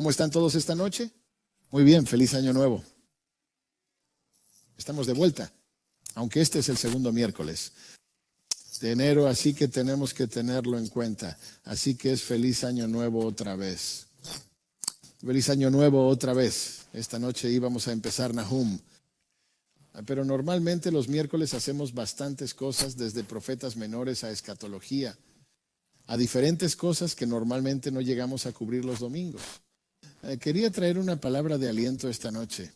¿Cómo están todos esta noche? Muy bien, feliz año nuevo. Estamos de vuelta, aunque este es el segundo miércoles de enero, así que tenemos que tenerlo en cuenta. Así que es feliz año nuevo otra vez. Feliz año nuevo otra vez. Esta noche íbamos a empezar Nahum. Pero normalmente los miércoles hacemos bastantes cosas, desde profetas menores a escatología, a diferentes cosas que normalmente no llegamos a cubrir los domingos. Quería traer una palabra de aliento esta noche.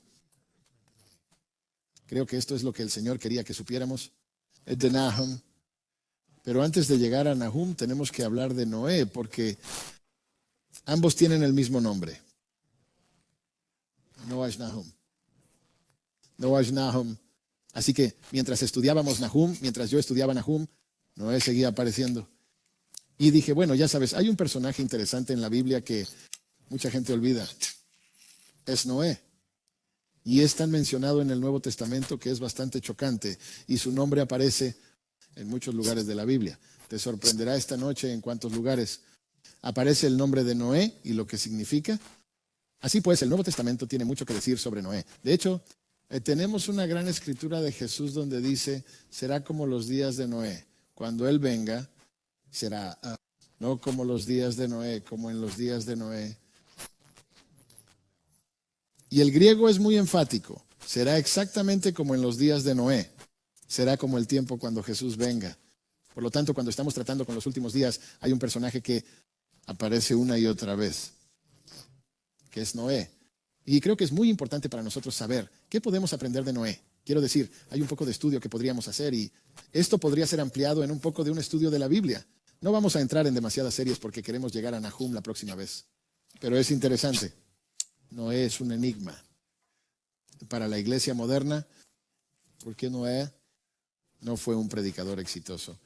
Creo que esto es lo que el Señor quería que supiéramos. Es de Nahum. Pero antes de llegar a Nahum tenemos que hablar de Noé, porque ambos tienen el mismo nombre. Noah Nahum. Noah Nahum. Así que mientras estudiábamos Nahum, mientras yo estudiaba Nahum, Noé seguía apareciendo. Y dije, bueno, ya sabes, hay un personaje interesante en la Biblia que mucha gente olvida. Es Noé. Y es tan mencionado en el Nuevo Testamento que es bastante chocante. Y su nombre aparece en muchos lugares de la Biblia. Te sorprenderá esta noche en cuántos lugares aparece el nombre de Noé y lo que significa. Así pues, el Nuevo Testamento tiene mucho que decir sobre Noé. De hecho, tenemos una gran escritura de Jesús donde dice, será como los días de Noé. Cuando Él venga, será no como los días de Noé, como en los días de Noé. Y el griego es muy enfático. Será exactamente como en los días de Noé. Será como el tiempo cuando Jesús venga. Por lo tanto, cuando estamos tratando con los últimos días, hay un personaje que aparece una y otra vez, que es Noé. Y creo que es muy importante para nosotros saber qué podemos aprender de Noé. Quiero decir, hay un poco de estudio que podríamos hacer y esto podría ser ampliado en un poco de un estudio de la Biblia. No vamos a entrar en demasiadas series porque queremos llegar a Nahum la próxima vez. Pero es interesante. Noé es un enigma para la iglesia moderna. ¿Por qué Noé no fue un predicador exitoso?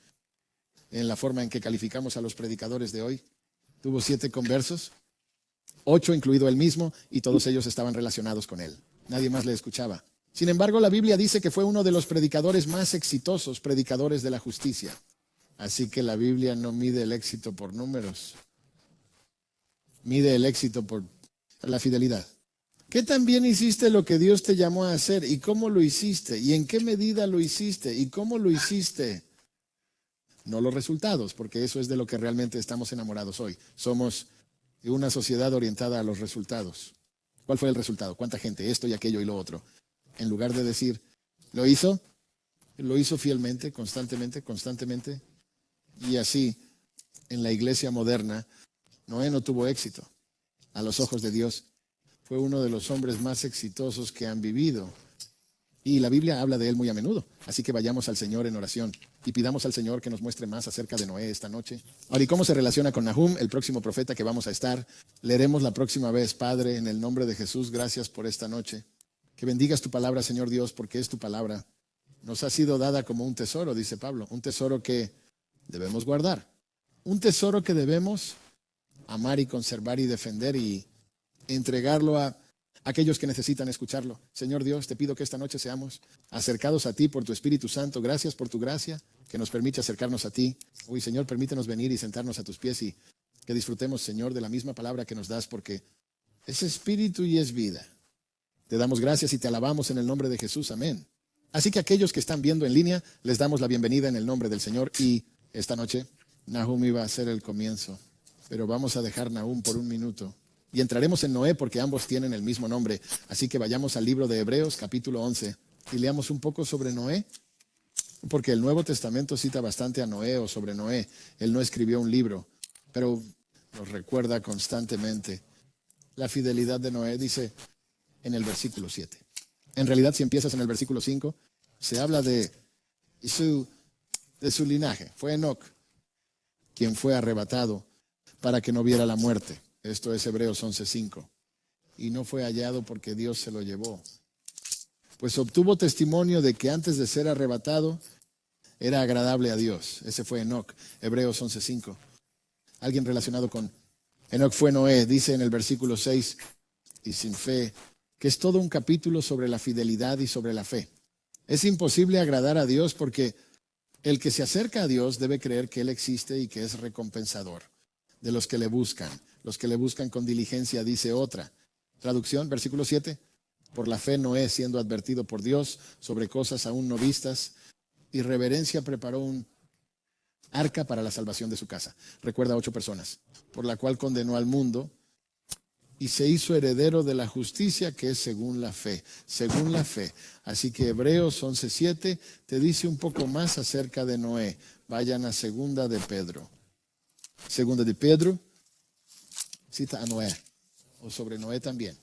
En la forma en que calificamos a los predicadores de hoy, tuvo 7 conversos, 8 incluido él mismo, y todos ellos estaban relacionados con él. Nadie más le escuchaba. Sin embargo, la Biblia dice que fue uno de los predicadores más exitosos, predicadores de la justicia. Así que la Biblia no mide el éxito por números, mide el éxito por la fidelidad. ¿Qué tan bien hiciste lo que Dios te llamó a hacer? ¿Y cómo lo hiciste? ¿Y en qué medida lo hiciste? ¿Y cómo lo hiciste? No los resultados, porque eso es de lo que realmente estamos enamorados hoy. Somos una sociedad orientada a los resultados. ¿Cuál fue el resultado? ¿Cuánta gente? Esto y aquello y lo otro. En lugar de decir, ¿lo hizo? Lo hizo fielmente, constantemente. Y así, en la iglesia moderna, Noé no tuvo éxito. A los ojos de Dios, fue uno de los hombres más exitosos que han vivido. Y la Biblia habla de él muy a menudo. Así que vayamos al Señor en oración y pidamos al Señor que nos muestre más acerca de Noé esta noche. Ahora, ¿y cómo se relaciona con Nahum, el próximo profeta que vamos a estar? Leeremos la próxima vez. Padre, en el nombre de Jesús, gracias por esta noche. Que bendigas tu palabra, Señor Dios, porque es tu palabra. Nos ha sido dada como un tesoro, dice Pablo. Un tesoro que debemos guardar. Un tesoro que debemos amar y conservar y defender y entregarlo a aquellos que necesitan escucharlo. Señor Dios, te pido que esta noche seamos acercados a ti por tu Espíritu Santo. Gracias por tu gracia que nos permite acercarnos a ti. Uy, Señor, permítenos venir y sentarnos a tus pies y que disfrutemos, Señor, de la misma palabra que nos das, porque es espíritu y es vida. Te damos gracias y te alabamos en el nombre de Jesús. Amén. Así que a aquellos que están viendo en línea, les damos la bienvenida en el nombre del Señor. Y esta noche, Nahum iba a ser el comienzo, pero vamos a dejar Nahum por un minuto. Y entraremos en Noé porque ambos tienen el mismo nombre. Así que vayamos al libro de Hebreos, capítulo 11, y leamos un poco sobre Noé, porque el Nuevo Testamento cita bastante a Noé o sobre Noé. Él no escribió un libro, pero nos recuerda constantemente la fidelidad de Noé, dice en el versículo 7. En realidad, si empiezas en el versículo 5, se habla de su linaje. Fue Enoc quien fue arrebatado para que no viera la muerte. Esto es Hebreos 11:5. Y no fue hallado porque Dios se lo llevó. Pues obtuvo testimonio de que antes de ser arrebatado era agradable a Dios. Ese fue Enoc, Hebreos 11:5. Alguien relacionado con Enoc fue Noé, dice en el versículo 6, y sin fe, que es todo un capítulo sobre la fidelidad y sobre la fe. Es imposible agradar a Dios porque el que se acerca a Dios debe creer que Él existe y que es recompensador de los que le buscan con diligencia, dice otra. Traducción, versículo 7. Por la fe Noé, siendo advertido por Dios sobre cosas aún no vistas, y reverencia preparó un arca para la salvación de su casa. Recuerda 8 personas, por la cual condenó al mundo y se hizo heredero de la justicia que es según la fe. Según la fe. Así que Hebreos 11:7 te dice un poco más acerca de Noé. Vayan a Segunda de Pedro. Segunda de Pedro cita a Noé, o sobre Noé también.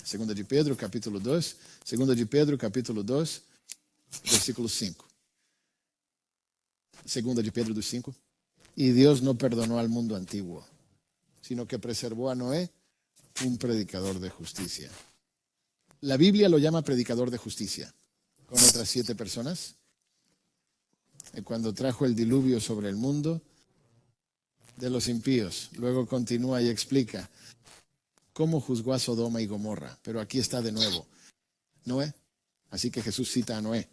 Segunda de Pedro, capítulo 2. Segunda de Pedro, capítulo 2, versículo 5. Segunda de Pedro 2:5. Y Dios no perdonó al mundo antiguo, sino que preservó a Noé, un predicador de justicia. La Biblia lo llama predicador de justicia, con otras 7 personas. Y cuando trajo el diluvio sobre el mundo de los impíos, luego continúa y explica cómo juzgó a Sodoma y Gomorra. Pero aquí está de nuevo Noé. Así que Jesús cita a Noé.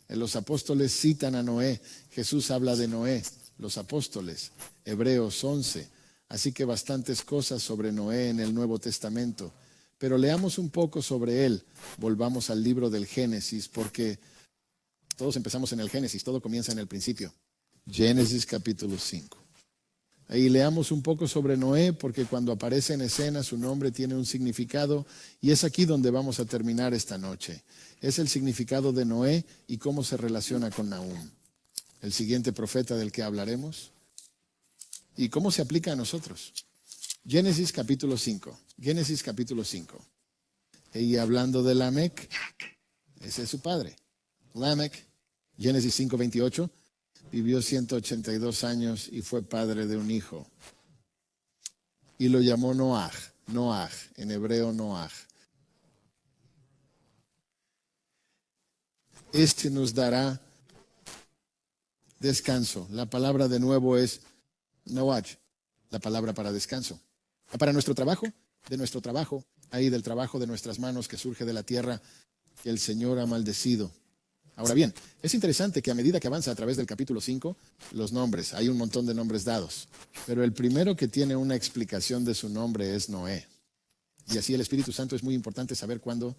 Los apóstoles citan a Noé. Jesús habla de Noé. Los apóstoles. Hebreos 11. Así que bastantes cosas sobre Noé en el Nuevo Testamento. Pero leamos un poco sobre él. Volvamos al libro del Génesis, porque todos empezamos en el Génesis. Todo comienza en el principio. Génesis capítulo 5. Ahí leamos un poco sobre Noé, porque cuando aparece en escena su nombre tiene un significado, y es aquí donde vamos a terminar esta noche. Es el significado de Noé y cómo se relaciona con Nahum, el siguiente profeta del que hablaremos, y cómo se aplica a nosotros. Génesis capítulo 5. Génesis capítulo 5. Y hablando de Lamec, ese es su padre. Lamec, Génesis 5:28. Vivió 182 años y fue padre de un hijo. Y lo llamó Noaj. Noaj, en hebreo Noaj. Este nos dará descanso. La palabra de nuevo es Noach, la palabra para descanso. Para nuestro trabajo, de nuestro trabajo, ahí del trabajo de nuestras manos que surge de la tierra que el Señor ha maldecido. Ahora bien, es interesante que a medida que avanza a través del capítulo 5, los nombres, hay un montón de nombres dados, pero el primero que tiene una explicación de su nombre es Noé. Y así el Espíritu Santo es muy importante saber cuándo.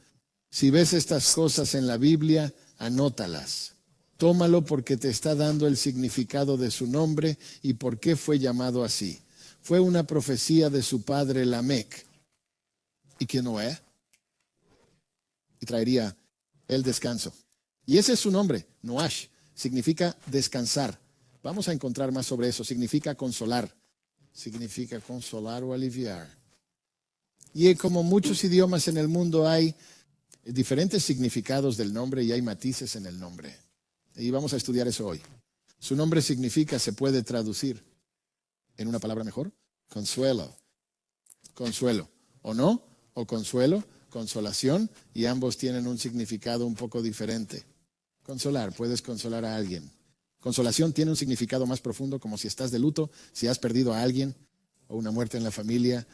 Si ves estas cosas en la Biblia, anótalas. Tómalo porque te está dando el significado de su nombre y por qué fue llamado así. Fue una profecía de su padre Lamec. ¿Y que Noé? Y traería el descanso. Y ese es su nombre, Noash, significa descansar. Vamos a encontrar más sobre eso, significa consolar. Significa consolar o aliviar. Y como muchos idiomas en el mundo hay diferentes significados del nombre y hay matices en el nombre. Y vamos a estudiar eso hoy. Su nombre significa, se puede traducir en una palabra mejor, consuelo. Consuelo, o no, o consuelo, consolación, y ambos tienen un significado un poco diferente. Consolar, puedes consolar a alguien. Consolación tiene un significado más profundo, como si estás de luto, si has perdido a alguien o una muerte en la familia,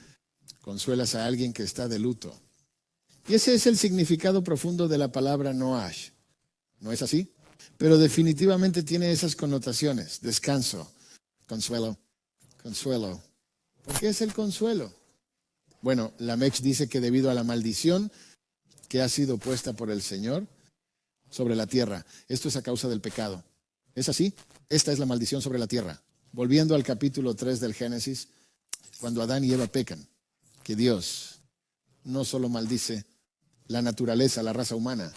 consuelas a alguien que está de luto. Y ese es el significado profundo de la palabra Noash. ¿No es así? Pero definitivamente tiene esas connotaciones. Descanso, consuelo, consuelo. ¿Por qué es el consuelo? Bueno, Lamech dice que debido a la maldición que ha sido puesta por el Señor sobre la tierra, esto es a causa del pecado. ¿Es así? Esta es la maldición sobre la tierra. Volviendo al capítulo 3 del Génesis, cuando Adán y Eva pecan, que Dios no solo maldice la naturaleza, la raza humana,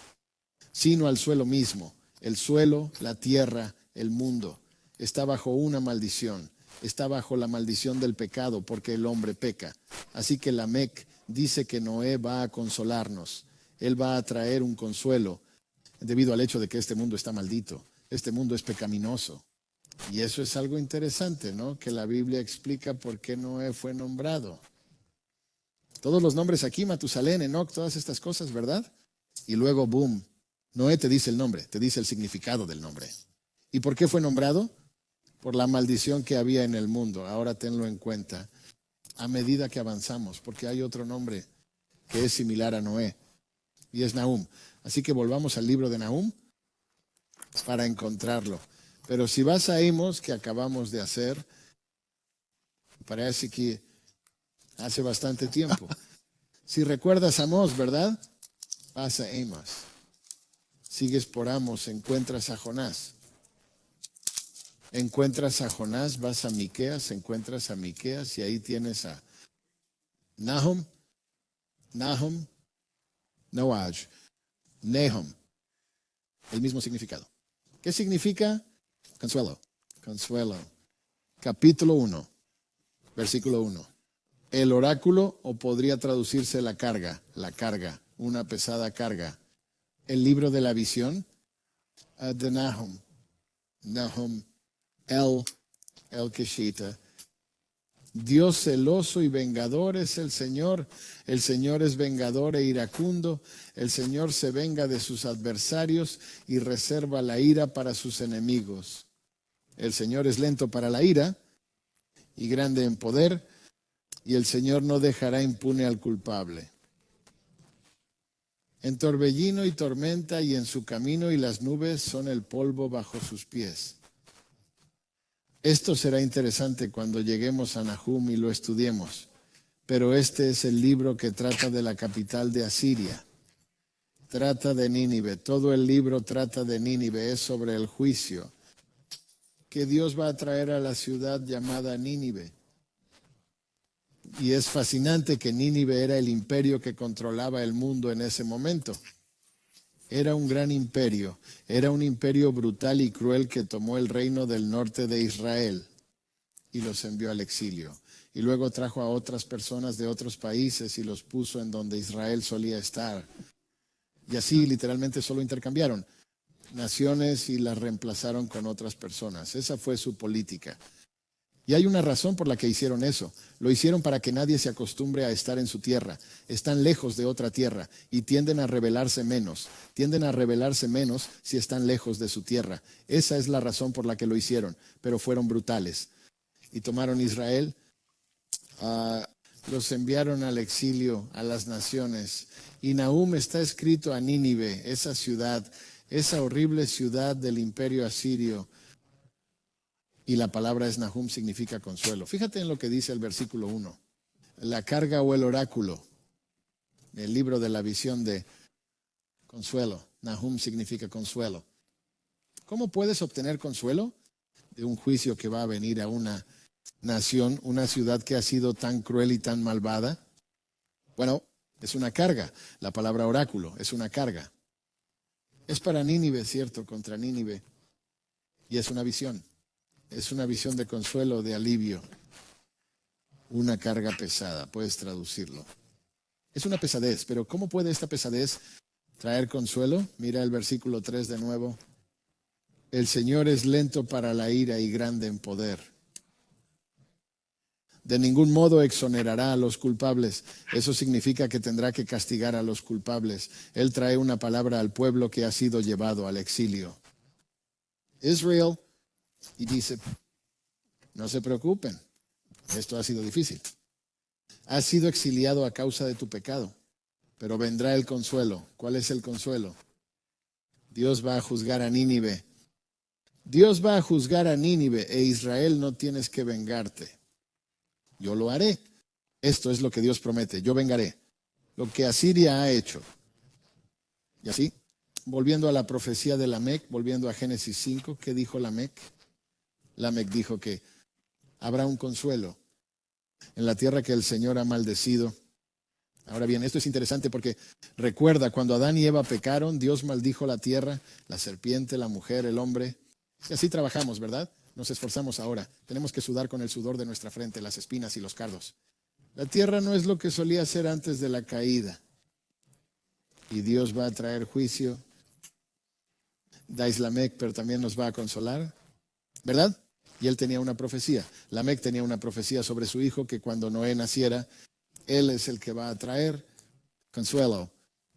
sino al suelo mismo. El suelo, la tierra, el mundo, está bajo una maldición. Está bajo la maldición del pecado porque el hombre peca. Así que Lamec dice que Noé va a consolarnos. Él va a traer un consuelo debido al hecho de que este mundo está maldito. Este mundo es pecaminoso. Y eso es algo interesante, ¿no? Que la Biblia explica por qué Noé fue nombrado. Todos los nombres aquí, Matusalén, Enoc, todas estas cosas, ¿verdad? Y luego, boom, Noé te dice el nombre, te dice el significado del nombre. ¿Y por qué fue nombrado? Por la maldición que había en el mundo. Ahora tenlo en cuenta a medida que avanzamos, porque hay otro nombre que es similar a Noé, y es Nahum. Así que volvamos al libro de Nahum para encontrarlo. Pero si vas a Amos, que acabamos de hacer, Parece que hace bastante tiempo. Si recuerdas a Amós, ¿verdad? Vas a Amos. Sigues por Amos, encuentras a Jonás. Encuentras a Jonás, vas a Miqueas, encuentras a Miqueas y ahí tienes a Nahum, Noaj, Nahum. El mismo significado. ¿Qué significa? Consuelo. Consuelo. Capítulo 1, versículo 1. El oráculo, o podría traducirse la carga, una pesada carga. El libro de la visión de Nahum. Nahum, el Keshita. Dios celoso y vengador es el Señor. El Señor es vengador e iracundo. El Señor se venga de sus adversarios y reserva la ira para sus enemigos. El Señor es lento para la ira y grande en poder, y el Señor no dejará impune al culpable. En torbellino y tormenta y en su camino, y las nubes son el polvo bajo sus pies. Esto será interesante cuando lleguemos a Nahum y lo estudiemos, pero este es el libro que trata de la capital de Asiria. Trata de Nínive, todo el libro trata de Nínive, es sobre el juicio que Dios va a traer a la ciudad llamada Nínive. Y es fascinante que Nínive era el imperio que controlaba el mundo en ese momento. Era un gran imperio, era un imperio brutal y cruel que tomó el reino del norte de Israel y los envió al exilio. Y luego trajo a otras personas de otros países y los puso en donde Israel solía estar. Y así literalmente solo intercambiaron naciones y las reemplazaron con otras personas. Esa fue su política. Y hay una razón por la que hicieron eso. Lo hicieron para que nadie se acostumbre a estar en su tierra. Están lejos de otra tierra y tienden a rebelarse menos. Tienden a rebelarse menos si están lejos de su tierra. Esa es la razón por la que lo hicieron, pero fueron brutales. Y tomaron Israel, los enviaron al exilio, a las naciones. Y Nahum está escrito a Nínive, esa ciudad, esa horrible ciudad del imperio asirio. Y la palabra es Nahum, significa consuelo. Fíjate en lo que dice el versículo 1. La carga o el oráculo, el libro de la visión de consuelo. Nahum significa consuelo. ¿Cómo puedes obtener consuelo? De un juicio que va a venir a una nación, una ciudad que ha sido tan cruel y tan malvada. Bueno, es una carga. La palabra oráculo es una carga. Es para Nínive, cierto, contra Nínive. Y es una visión. Es una visión de consuelo, de alivio. Una carga pesada, puedes traducirlo. Es una pesadez, pero ¿cómo puede esta pesadez traer consuelo? Mira el versículo 3 de nuevo. El Señor es lento para la ira y grande en poder. De ningún modo exonerará a los culpables. Eso significa que tendrá que castigar a los culpables. Él trae una palabra al pueblo que ha sido llevado al exilio. Israel. Y dice, no se preocupen, esto ha sido difícil. Has sido exiliado a causa de tu pecado, pero vendrá el consuelo. ¿Cuál es el consuelo? Dios va a juzgar a Nínive. Dios va a juzgar a Nínive e Israel no tienes que vengarte. Yo lo haré. Esto es lo que Dios promete, yo vengaré. Lo que Asiria ha hecho. Y así, volviendo a la profecía de Lamec, volviendo a Génesis 5, ¿qué dijo Lamec? Lamec dijo que habrá un consuelo en la tierra que el Señor ha maldecido. Ahora bien, esto es interesante porque recuerda, cuando Adán y Eva pecaron, Dios maldijo la tierra, la serpiente, la mujer, el hombre. Y así trabajamos, ¿verdad? Nos esforzamos ahora. Tenemos que sudar con el sudor de nuestra frente, las espinas y los cardos. La tierra no es lo que solía ser antes de la caída. Y Dios va a traer juicio. Dais Lamec, pero también nos va a consolar, ¿verdad? Y él tenía una profecía. Lamec tenía una profecía sobre su hijo que cuando Noé naciera, él es el que va a traer consuelo.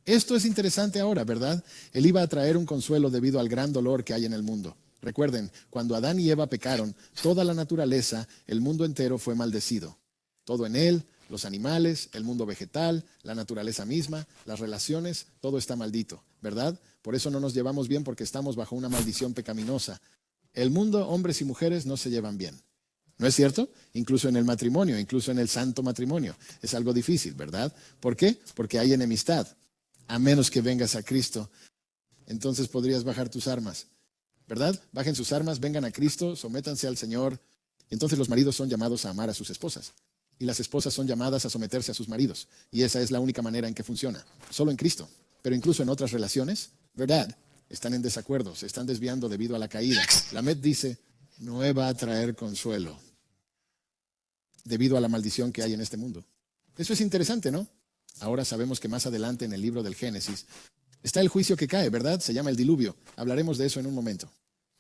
Esto es interesante ahora, ¿verdad? Él iba a traer un consuelo debido al gran dolor que hay en el mundo. Recuerden, cuando Adán y Eva pecaron, toda la naturaleza, el mundo entero fue maldecido. Todo en él, los animales, el mundo vegetal, la naturaleza misma, las relaciones, todo está maldito, ¿verdad? Por eso no nos llevamos bien porque estamos bajo una maldición pecaminosa. El mundo, hombres y mujeres, no se llevan bien. ¿No es cierto? Incluso en el matrimonio, incluso en el santo matrimonio. Es algo difícil, ¿verdad? ¿Por qué? Porque hay enemistad. A menos que vengas a Cristo, entonces podrías bajar tus armas, ¿verdad? Bajen sus armas, vengan a Cristo, sométanse al Señor. Entonces los maridos son llamados a amar a sus esposas. Y las esposas son llamadas a someterse a sus maridos. Y esa es la única manera en que funciona. Solo en Cristo. Pero incluso en otras relaciones, ¿verdad? Están en desacuerdo, se están desviando debido a la caída. Lamed dice, Noé va a traer consuelo debido a la maldición que hay en este mundo. Eso es interesante, ¿no? Ahora sabemos que más adelante en el libro del Génesis está el juicio que cae, ¿verdad? Se llama el diluvio. Hablaremos de eso en un momento.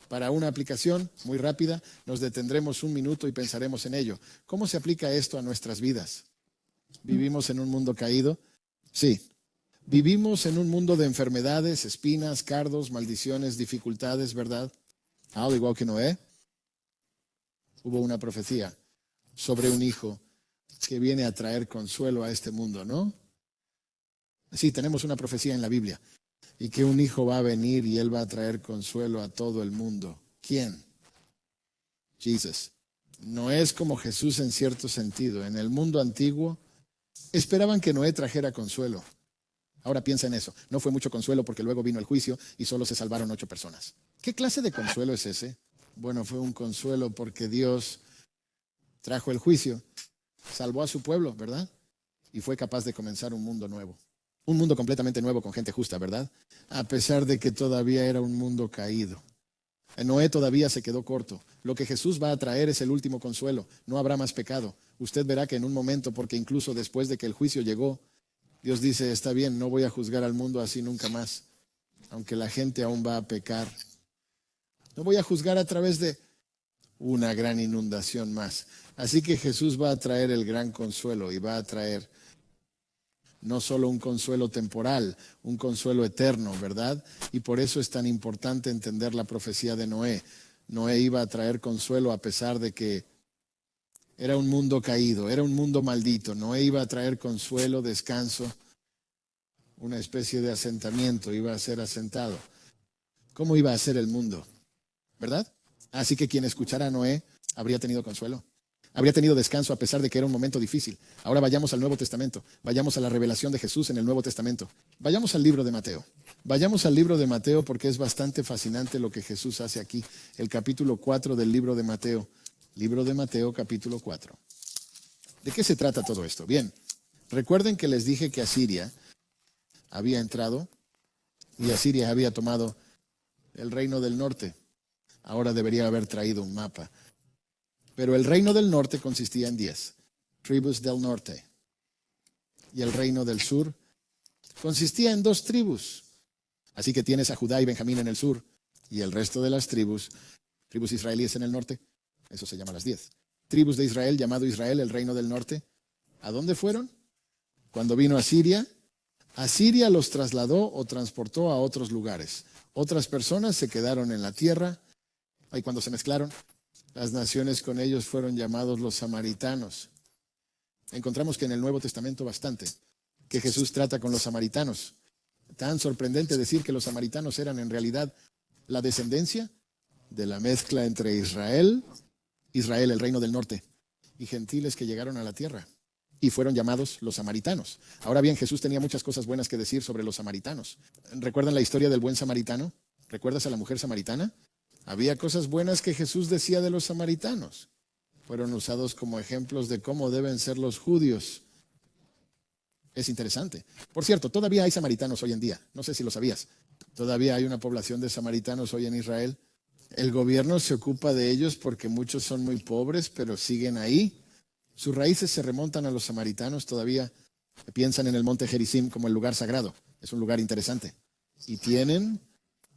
Para una aplicación muy rápida, nos detendremos un minuto y pensaremos en ello. ¿Cómo se aplica esto a nuestras vidas? ¿Vivimos en un mundo caído? Sí. Vivimos en un mundo de enfermedades, espinas, cardos, maldiciones, dificultades, ¿verdad? Al igual que Noé, hubo una profecía sobre un hijo que viene a traer consuelo a este mundo, ¿no? Sí, tenemos una profecía en la Biblia. Y que un hijo va a venir y él va a traer consuelo a todo el mundo. ¿Quién? Jesús. No es como Jesús en cierto sentido. En el mundo antiguo esperaban que Noé trajera consuelo. Ahora piensa en eso. No fue mucho consuelo porque luego vino el juicio y solo se salvaron 8 personas. ¿Qué clase de consuelo es ese? Bueno, fue un consuelo porque Dios trajo el juicio, salvó a su pueblo, ¿verdad? Y fue capaz de comenzar un mundo nuevo. Un mundo completamente nuevo con gente justa, ¿verdad? A pesar de que todavía era un mundo caído. Noé todavía se quedó corto. Lo que Jesús va a traer es el último consuelo. No habrá más pecado. Usted verá que en un momento, porque incluso después de que el juicio llegó, Dios dice, está bien, no voy a juzgar al mundo así nunca más, aunque la gente aún va a pecar. No voy a juzgar a través de una gran inundación más. Así que Jesús va a traer el gran consuelo y va a traer no solo un consuelo temporal, un consuelo eterno, ¿verdad? Y por eso es tan importante entender la profecía de Noé. Noé iba a traer consuelo a pesar de que era un mundo caído, era un mundo maldito. Noé iba a traer consuelo, descanso, una especie de asentamiento, iba a ser asentado. ¿Cómo iba a ser el mundo? ¿Verdad? Así que quien escuchara a Noé habría tenido consuelo. Habría tenido descanso a pesar de que era un momento difícil. Ahora vayamos al Nuevo Testamento. Vayamos a la revelación de Jesús en el Nuevo Testamento. Vayamos al libro de Mateo. Vayamos al libro de Mateo porque es bastante fascinante lo que Jesús hace aquí. El capítulo 4 del libro de Mateo. Libro de Mateo, capítulo 4. ¿De qué se trata todo esto? Bien, recuerden que les dije que Asiria había entrado y Asiria había tomado el reino del norte. Ahora debería haber traído un mapa. Pero el reino del norte consistía en 10 tribus del norte. Y el reino del sur consistía en 2 tribus. Así que tienes a Judá y Benjamín en el sur. Y el resto de las tribus israelíes en el norte. Eso se llama las 10. Tribus de Israel, llamado Israel, el reino del norte. ¿A dónde fueron? Cuando vino Asiria, Asiria los trasladó o transportó a otros lugares. Otras personas se quedaron en la tierra. Y cuando se mezclaron, las naciones con ellos fueron llamados los samaritanos. Encontramos que en el Nuevo Testamento bastante, que Jesús trata con los samaritanos. Tan sorprendente decir que los samaritanos eran en realidad la descendencia de la mezcla entre Israel, el reino del norte, y gentiles que llegaron a la tierra y fueron llamados los samaritanos. Ahora bien, Jesús tenía muchas cosas buenas que decir sobre los samaritanos. ¿Recuerdan la historia del buen samaritano? ¿Recuerdas a la mujer samaritana? Había cosas buenas que Jesús decía de los samaritanos. Fueron usados como ejemplos de cómo deben ser los judíos. Es interesante. Por cierto, todavía hay samaritanos hoy en día. No sé si lo sabías. Todavía hay una población de samaritanos hoy en Israel. El gobierno se ocupa de ellos porque muchos son muy pobres, pero siguen ahí. Sus raíces se remontan a los samaritanos. Todavía piensan en el monte Gerizim como el lugar sagrado. Es un lugar interesante. Y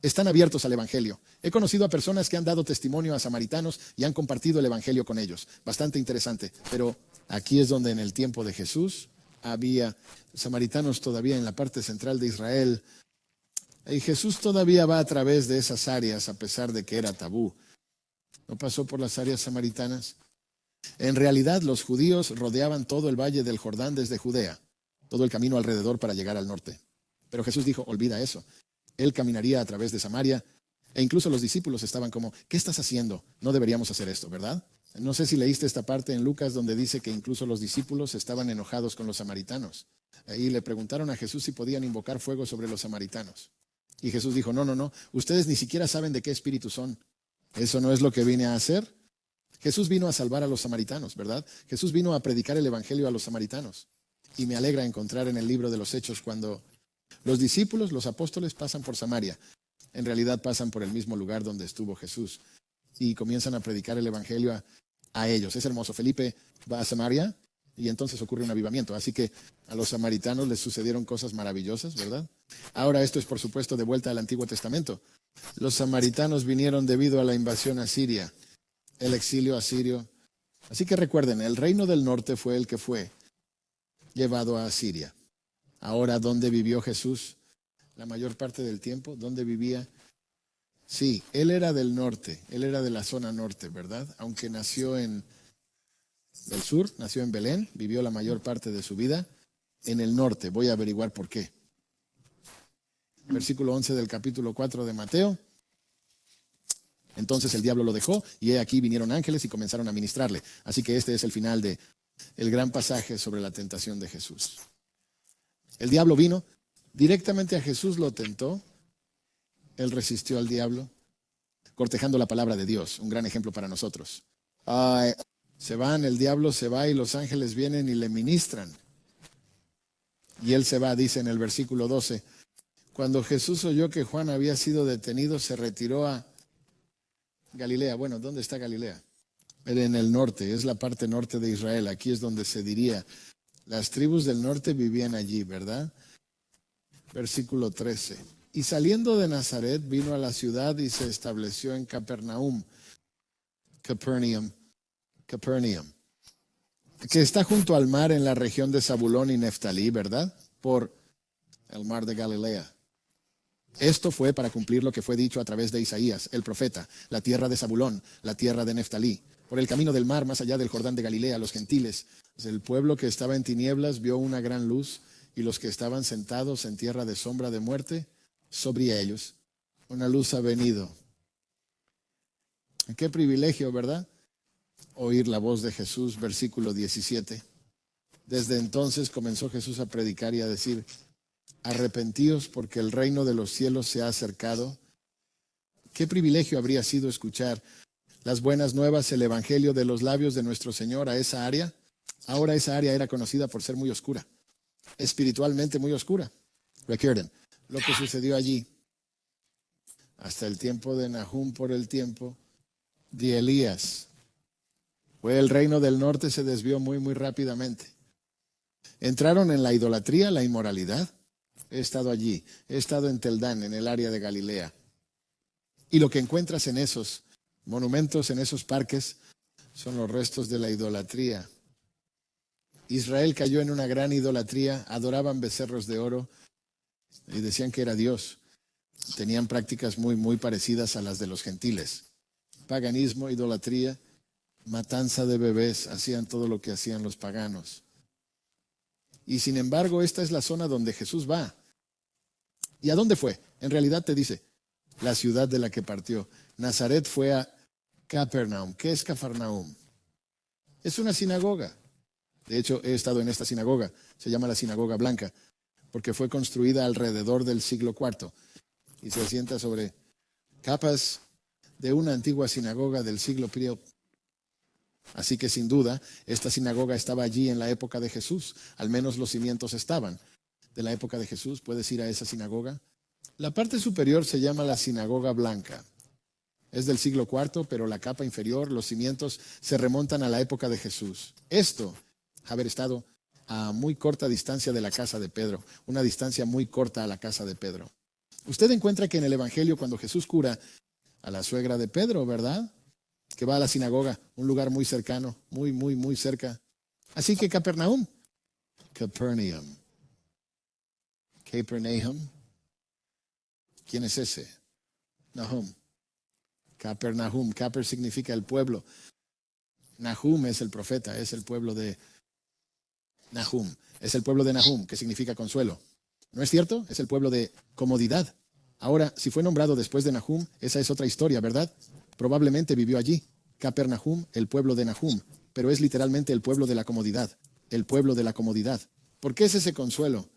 están abiertos al evangelio. He conocido a personas que han dado testimonio a samaritanos y han compartido el evangelio con ellos. Bastante interesante. Pero aquí es donde en el tiempo de Jesús había samaritanos todavía en la parte central de Israel. Y Jesús todavía va a través de esas áreas a pesar de que era tabú. ¿No pasó por las áreas samaritanas? En realidad los judíos rodeaban todo el valle del Jordán desde Judea, todo el camino alrededor para llegar al norte. Pero Jesús dijo, olvida eso. Él caminaría a través de Samaria e incluso los discípulos estaban como, ¿qué estás haciendo? No deberíamos hacer esto, ¿verdad? No sé si leíste esta parte en Lucas donde dice que incluso los discípulos estaban enojados con los samaritanos. Ahí le preguntaron a Jesús si podían invocar fuego sobre los samaritanos. Y Jesús dijo, no, no, no, ustedes ni siquiera saben de qué espíritu son. Eso no es lo que vine a hacer. Jesús vino a salvar a los samaritanos, ¿verdad? Jesús vino a predicar el evangelio a los samaritanos. Y me alegra encontrar en el libro de los Hechos cuando los discípulos, los apóstoles pasan por Samaria. En realidad pasan por el mismo lugar donde estuvo Jesús. Y comienzan a predicar el evangelio a ellos. Es hermoso. Felipe va a Samaria y entonces ocurre un avivamiento. Así que a los samaritanos les sucedieron cosas maravillosas, ¿verdad? Ahora esto es por supuesto de vuelta al Antiguo Testamento. Los samaritanos vinieron debido a la invasión asiria, el exilio asirio. Así que recuerden, el reino del norte fue el que fue llevado a Asiria. Ahora, ¿dónde vivió Jesús? La mayor parte del tiempo, ¿dónde vivía? Sí, él era del norte, él era de la zona norte, ¿verdad? Aunque nació en el sur, nació en Belén, vivió la mayor parte de su vida en el norte. Voy a averiguar por qué. Versículo 11 del capítulo 4 de Mateo. Entonces el diablo lo dejó y he aquí vinieron ángeles y comenzaron a ministrarle. Así que este es el final de el gran pasaje sobre la tentación de Jesús. El diablo vino directamente a Jesús, lo tentó. Él resistió al diablo, cortejando la palabra de Dios, un gran ejemplo para nosotros. Se van, el diablo se va y los ángeles vienen y le ministran. Y él se va, dice en el versículo 12. Cuando Jesús oyó que Juan había sido detenido, se retiró a Galilea. Bueno, ¿dónde está Galilea? En el norte, es la parte norte de Israel. Aquí es donde se diría, las tribus del norte vivían allí, ¿verdad? Versículo 13. Y saliendo de Nazaret, vino a la ciudad y se estableció en Capernaum, que está junto al mar en la región de Zabulón y Neftalí, ¿verdad? Por el mar de Galilea. Esto fue para cumplir lo que fue dicho a través de Isaías, el profeta, la tierra de Zabulón, la tierra de Neftalí. Por el camino del mar, más allá del Jordán de Galilea, los gentiles. El pueblo que estaba en tinieblas vio una gran luz, y los que estaban sentados en tierra de sombra de muerte, sobre ellos una luz ha venido. Qué privilegio, ¿verdad? Oír la voz de Jesús, versículo 17. Desde entonces comenzó Jesús a predicar y a decir, arrepentíos porque el reino de los cielos se ha acercado. Qué privilegio habría sido escuchar las buenas nuevas, el evangelio de los labios de nuestro Señor a esa área. Ahora esa área era conocida por ser muy oscura, espiritualmente muy oscura. Recuerden lo que sucedió allí hasta el tiempo de Nahum, por el tiempo de Elías. Fue el reino del norte, se desvió muy, muy rápidamente. Entraron en la idolatría, la inmoralidad. He estado allí, he estado en Teldán, en el área de Galilea. Y lo que encuentras en esos monumentos, en esos parques, son los restos de la idolatría. Israel cayó en una gran idolatría, adoraban becerros de oro y decían que era Dios. Tenían prácticas muy, muy parecidas a las de los gentiles. Paganismo, idolatría, matanza de bebés, hacían todo lo que hacían los paganos. Y sin embargo, esta es la zona donde Jesús va. ¿Y a dónde fue? En realidad te dice, la ciudad de la que partió. Nazaret fue a Capernaum. ¿Qué es Cafarnaum? Es una sinagoga. De hecho, he estado en esta sinagoga. Se llama la Sinagoga Blanca, porque fue construida alrededor del siglo IV y se asienta sobre capas de una antigua sinagoga del siglo I. Así que sin duda, esta sinagoga estaba allí en la época de Jesús. Al menos los cimientos estaban de la época de Jesús. Puedes ir a esa sinagoga. La parte superior se llama la Sinagoga Blanca. Es del siglo IV, pero la capa inferior, los cimientos, se remontan a la época de Jesús. Esto, haber estado a muy corta distancia de la casa de Pedro, una distancia muy corta a la casa de Pedro. Usted encuentra que en el Evangelio, cuando Jesús cura a la suegra de Pedro, ¿verdad?, que va a la sinagoga, un lugar muy cercano, muy, muy, muy cerca. Así que Capernaum. ¿Quién es ese? Nahum. Capernaum. Caper significa el pueblo. Nahum es el profeta, es el pueblo de Nahum. Es el pueblo de Nahum, que significa consuelo. ¿No es cierto? Es el pueblo de comodidad. Ahora, si fue nombrado después de Nahum, esa es otra historia, ¿verdad? Probablemente vivió allí. Capernaum, el pueblo de Nahum, pero es literalmente el pueblo de la comodidad, el pueblo de la comodidad. ¿Por qué es ese consuelo?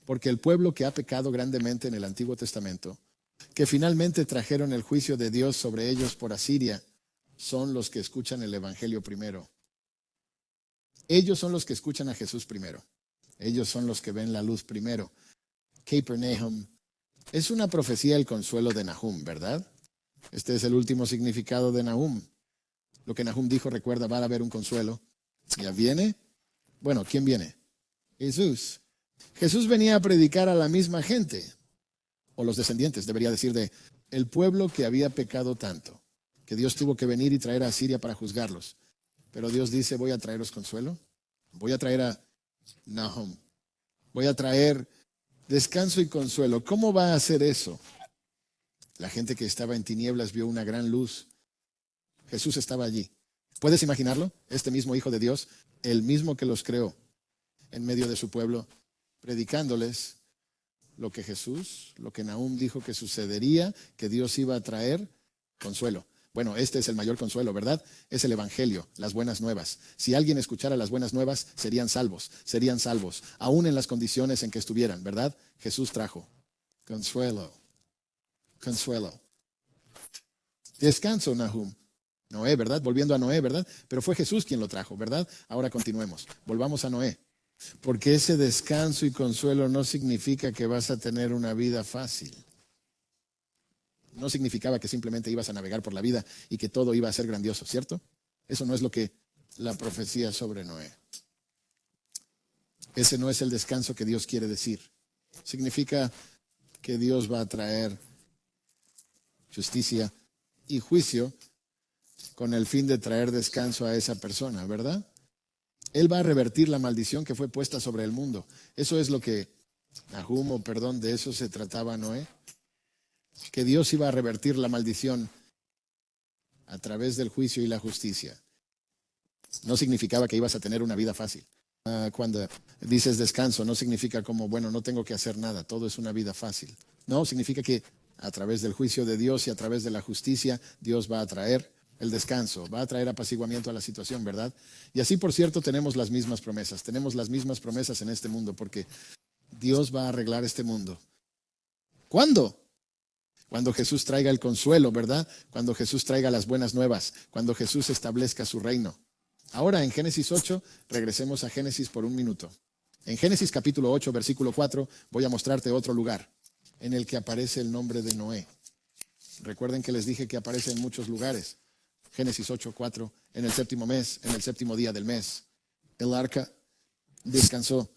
Porque el pueblo que ha pecado grandemente en el Antiguo Testamento, que finalmente trajeron el juicio de Dios sobre ellos por Asiria, son los que escuchan el Evangelio primero. Ellos son los que escuchan a Jesús primero. Ellos son los que ven la luz primero. Capernaum. Es una profecía el consuelo de Nahum, ¿verdad? Este es el último significado de Nahum. Lo que Nahum dijo, recuerda, va a haber un consuelo. ¿Ya viene? Bueno, ¿quién viene? Jesús. Jesús venía a predicar a la misma gente, o los descendientes, debería decir, de el pueblo que había pecado tanto, que Dios tuvo que venir y traer a Asiria para juzgarlos. Pero Dios dice, voy a traeros consuelo, voy a traer a Nahum, voy a traer descanso y consuelo. ¿Cómo va a hacer eso? La gente que estaba en tinieblas vio una gran luz. Jesús estaba allí. ¿Puedes imaginarlo? Este mismo Hijo de Dios, el mismo que los creó, en medio de su pueblo, predicándoles lo que Jesús, lo que Nahum dijo que sucedería, que Dios iba a traer consuelo. Bueno, este es el mayor consuelo, ¿verdad? Es el Evangelio, las buenas nuevas. Si alguien escuchara las buenas nuevas, serían salvos, aún en las condiciones en que estuvieran, ¿verdad? Jesús trajo consuelo, consuelo. Descanso, Nahum. Noé, ¿verdad? Volviendo a Noé, ¿verdad? Pero fue Jesús quien lo trajo, ¿verdad? Ahora continuemos. Volvamos a Noé. Porque ese descanso y consuelo no significa que vas a tener una vida fácil. No significaba que simplemente ibas a navegar por la vida y que todo iba a ser grandioso, ¿cierto? Eso no es lo que la profecía sobre Noé. Ese no es el descanso que Dios quiere decir. Significa que Dios va a traer justicia y juicio con el fin de traer descanso a esa persona, ¿verdad? Él va a revertir la maldición que fue puesta sobre el mundo. Eso es lo que Nahum, de eso se trataba Noé. Que Dios iba a revertir la maldición a través del juicio y la justicia. No significaba que ibas a tener una vida fácil. Cuando dices descanso, no significa como, bueno, no tengo que hacer nada, todo es una vida fácil. No, significa que a través del juicio de Dios y a través de la justicia, Dios va a traer el descanso, va a traer apaciguamiento a la situación, ¿verdad? Y así, por cierto, tenemos las mismas promesas en este mundo, porque Dios va a arreglar este mundo. ¿Cuándo? Cuando Jesús traiga el consuelo, ¿verdad? Cuando Jesús traiga las buenas nuevas, cuando Jesús establezca su reino. Ahora en Génesis 8, regresemos a Génesis por un minuto. En Génesis capítulo 8, versículo 4, voy a mostrarte otro lugar en el que aparece el nombre de Noé. Recuerden que les dije que aparece en muchos lugares. Génesis 8, 4, en el séptimo mes, en el séptimo día del mes. El arca descansó.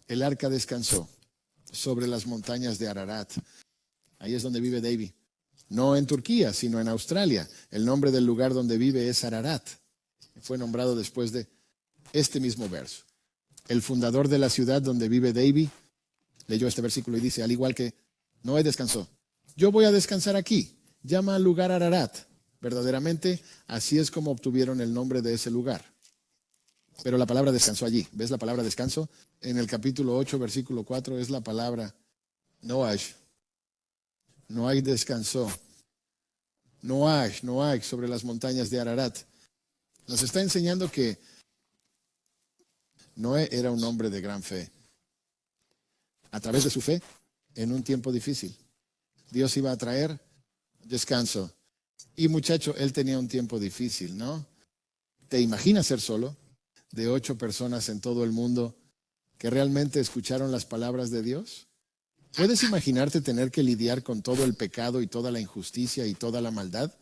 El arca descansó sobre las montañas de Ararat. Ahí es donde vive David. No en Turquía, sino en Australia. El nombre del lugar donde vive es Ararat. Fue nombrado después de este mismo verso. El fundador de la ciudad donde vive David leyó este versículo y dice, al igual que Noé descansó, yo voy a descansar aquí. Llama al lugar Ararat. Verdaderamente, así es como obtuvieron el nombre de ese lugar. Pero la palabra descansó allí. ¿Ves la palabra descanso? En el capítulo 8, versículo 4 es la palabra Noash. Noé descansó. Noash sobre las montañas de Ararat. Nos está enseñando que Noé era un hombre de gran fe. A través de su fe, en un tiempo difícil, Dios iba a traer descanso. Y muchacho, él tenía un tiempo difícil, ¿no? ¿Te imaginas ser solo de 8 personas en todo el mundo que realmente escucharon las palabras de Dios? ¿Puedes imaginarte tener que lidiar con todo el pecado y toda la injusticia y toda la maldad?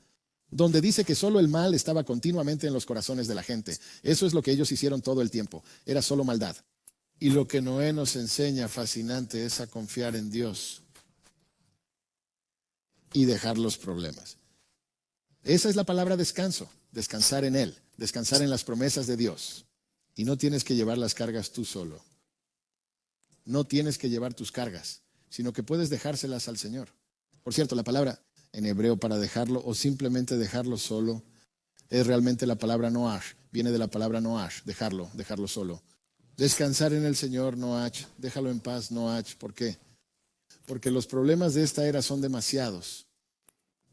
Donde dice que solo el mal estaba continuamente en los corazones de la gente. Eso es lo que ellos hicieron todo el tiempo. Era solo maldad. Y lo que Noé nos enseña fascinante es a confiar en Dios y dejar los problemas. Esa es la palabra descanso. Descansar en Él. Descansar en las promesas de Dios. Y no tienes que llevar las cargas tú solo. No tienes que llevar tus cargas, sino que puedes dejárselas al Señor. Por cierto, la palabra en hebreo para dejarlo o simplemente dejarlo solo es realmente la palabra noash. Viene de la palabra noash, dejarlo solo. Descansar en el Señor, noach, déjalo en paz, noach. ¿Por qué? Porque los problemas de esta era son demasiados.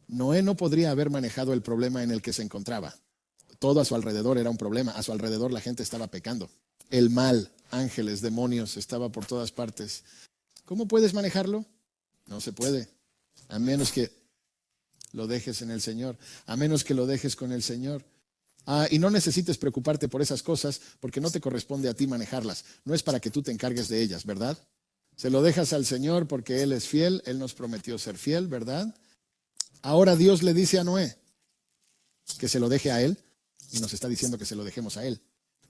Noé no podría haber manejado el problema en el que se encontraba. Todo a su alrededor era un problema. A su alrededor la gente estaba pecando. El mal, ángeles, demonios, estaba por todas partes. ¿Cómo puedes manejarlo? No se puede. A menos que lo dejes en el Señor. A menos que lo dejes con el Señor. Y no necesites preocuparte por esas cosas porque no te corresponde a ti manejarlas. No es para que tú te encargues de ellas, ¿verdad? Se lo dejas al Señor porque Él es fiel. Él nos prometió ser fiel, ¿verdad? Ahora Dios le dice a Noé que se lo deje a Él y nos está diciendo que se lo dejemos a Él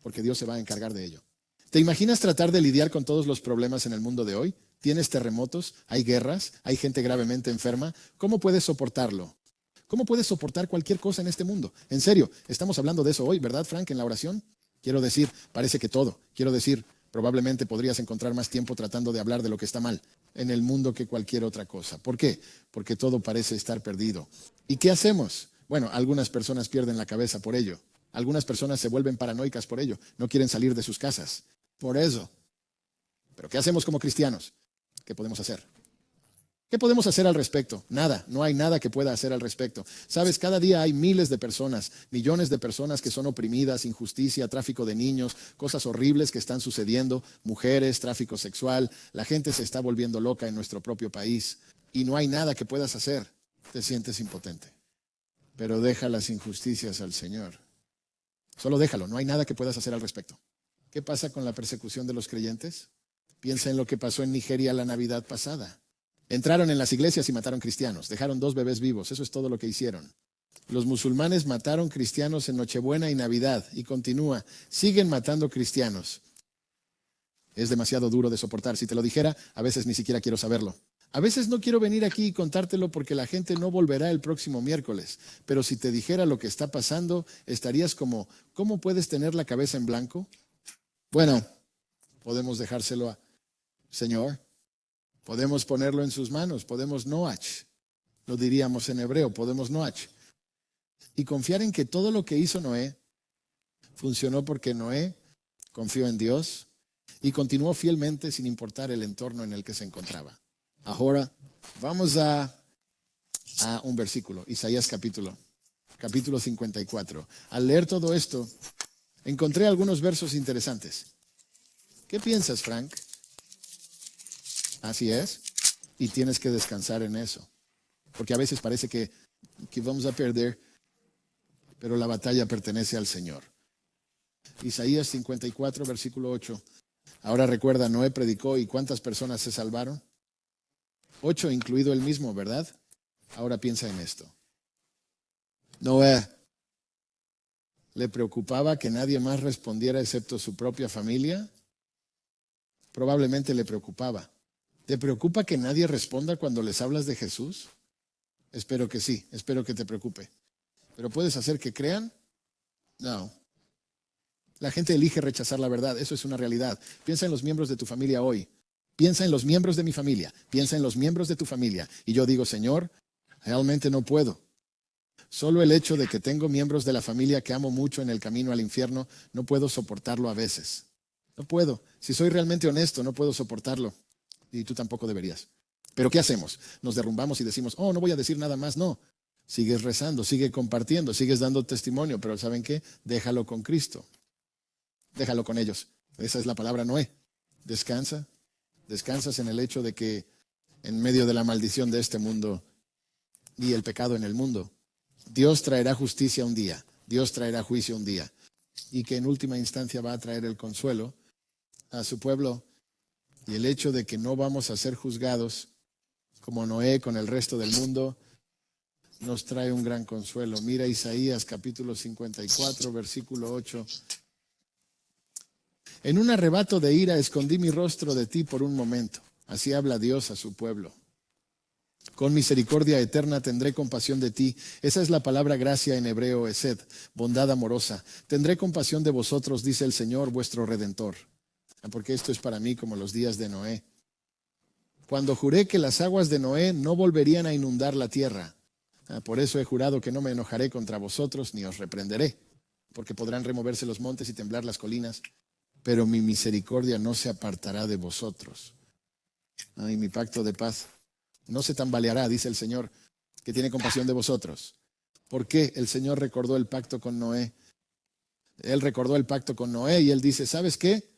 porque Dios se va a encargar de ello. ¿Te imaginas tratar de lidiar con todos los problemas en el mundo de hoy? ¿Tienes terremotos? ¿Hay guerras? ¿Hay gente gravemente enferma? ¿Cómo puedes soportarlo? ¿Cómo puedes soportar cualquier cosa en este mundo? En serio, estamos hablando de eso hoy, ¿verdad, Frank, en la oración? Quiero decir, parece que todo. Quiero decir, probablemente podrías encontrar más tiempo tratando de hablar de lo que está mal en el mundo que cualquier otra cosa. ¿Por qué? Porque todo parece estar perdido. ¿Y qué hacemos? Bueno, algunas personas pierden la cabeza por ello. Algunas personas se vuelven paranoicas por ello. No quieren salir de sus casas. Por eso. ¿Pero qué hacemos como cristianos? ¿Qué podemos hacer? ¿Qué podemos hacer al respecto? Nada, no hay nada que pueda hacer al respecto. Sabes, cada día hay miles de personas, millones de personas que son oprimidas, injusticia, tráfico de niños, cosas horribles que están sucediendo, mujeres, tráfico sexual. La gente se está volviendo loca en nuestro propio país y no hay nada que puedas hacer. Te sientes impotente. Pero deja las injusticias al Señor. Solo déjalo, no hay nada que puedas hacer al respecto. ¿Qué pasa con la persecución de los creyentes? Piensa en lo que pasó en Nigeria la Navidad pasada. Entraron en las iglesias y mataron cristianos. Dejaron 2 bebés vivos. Eso es todo lo que hicieron. Los musulmanes mataron cristianos en Nochebuena y Navidad. Y continúa. Siguen matando cristianos. Es demasiado duro de soportar. Si te lo dijera, a veces ni siquiera quiero saberlo. A veces no quiero venir aquí y contártelo porque la gente no volverá el próximo miércoles. Pero si te dijera lo que está pasando, estarías como, ¿cómo puedes tener la cabeza en blanco? Bueno, podemos dejárselo a Señor. Podemos ponerlo en sus manos, podemos noach, lo diríamos en hebreo, podemos noach. Y confiar en que todo lo que hizo Noé funcionó porque Noé confió en Dios y continuó fielmente sin importar el entorno en el que se encontraba. Ahora vamos a un versículo, Isaías capítulo 54. Al leer todo esto, encontré algunos versos interesantes. ¿Qué piensas, Frank? Así es, y tienes que descansar en eso, porque a veces parece que vamos a perder, pero la batalla pertenece al Señor. Isaías 54, versículo 8. Ahora recuerda, Noé predicó y ¿cuántas personas se salvaron? 8, incluido él mismo, ¿verdad? Ahora piensa en esto. Noé le preocupaba que nadie más respondiera excepto su propia familia. Probablemente le preocupaba. ¿Te preocupa que nadie responda cuando les hablas de Jesús? Espero que sí, espero que te preocupe. ¿Pero puedes hacer que crean? No. La gente elige rechazar la verdad, eso es una realidad. Piensa en los miembros de tu familia hoy. Piensa en los miembros de mi familia. Piensa en los miembros de tu familia. Y yo digo, Señor, realmente no puedo. Solo el hecho de que tengo miembros de la familia que amo mucho en el camino al infierno, no puedo soportarlo a veces. No puedo. Si soy realmente honesto, no puedo soportarlo. Y tú tampoco deberías. Pero ¿qué hacemos? Nos derrumbamos y decimos, oh, no voy a decir nada más. No. Sigues rezando, sigue compartiendo, sigues dando testimonio. Pero ¿saben qué? Déjalo con Cristo. Déjalo con ellos. Esa es la palabra Noé. Descansa. Descansas en el hecho de que en medio de la maldición de este mundo y el pecado en el mundo, Dios traerá justicia un día. Dios traerá juicio un día. Y que en última instancia va a traer el consuelo a su pueblo. Y el hecho de que no vamos a ser juzgados como Noé con el resto del mundo nos trae un gran consuelo. Mira Isaías capítulo 54, versículo 8. En un arrebato de ira escondí mi rostro de ti por un momento. Así habla Dios a su pueblo. Con misericordia eterna tendré compasión de ti. Esa es la palabra gracia en hebreo, esed, bondad amorosa. Tendré compasión de vosotros, dice el Señor, vuestro Redentor. Porque esto es para mí como los días de Noé. Cuando juré que las aguas de Noé no volverían a inundar la tierra. Por eso he jurado que no me enojaré contra vosotros ni os reprenderé, porque podrán removerse los montes y temblar las colinas, pero mi misericordia no se apartará de vosotros. Y mi pacto de paz no se tambaleará, dice el Señor, que tiene compasión de vosotros. ¿Por qué el Señor recordó el pacto con Noé? Él recordó el pacto con Noé y él dice, ¿sabes qué?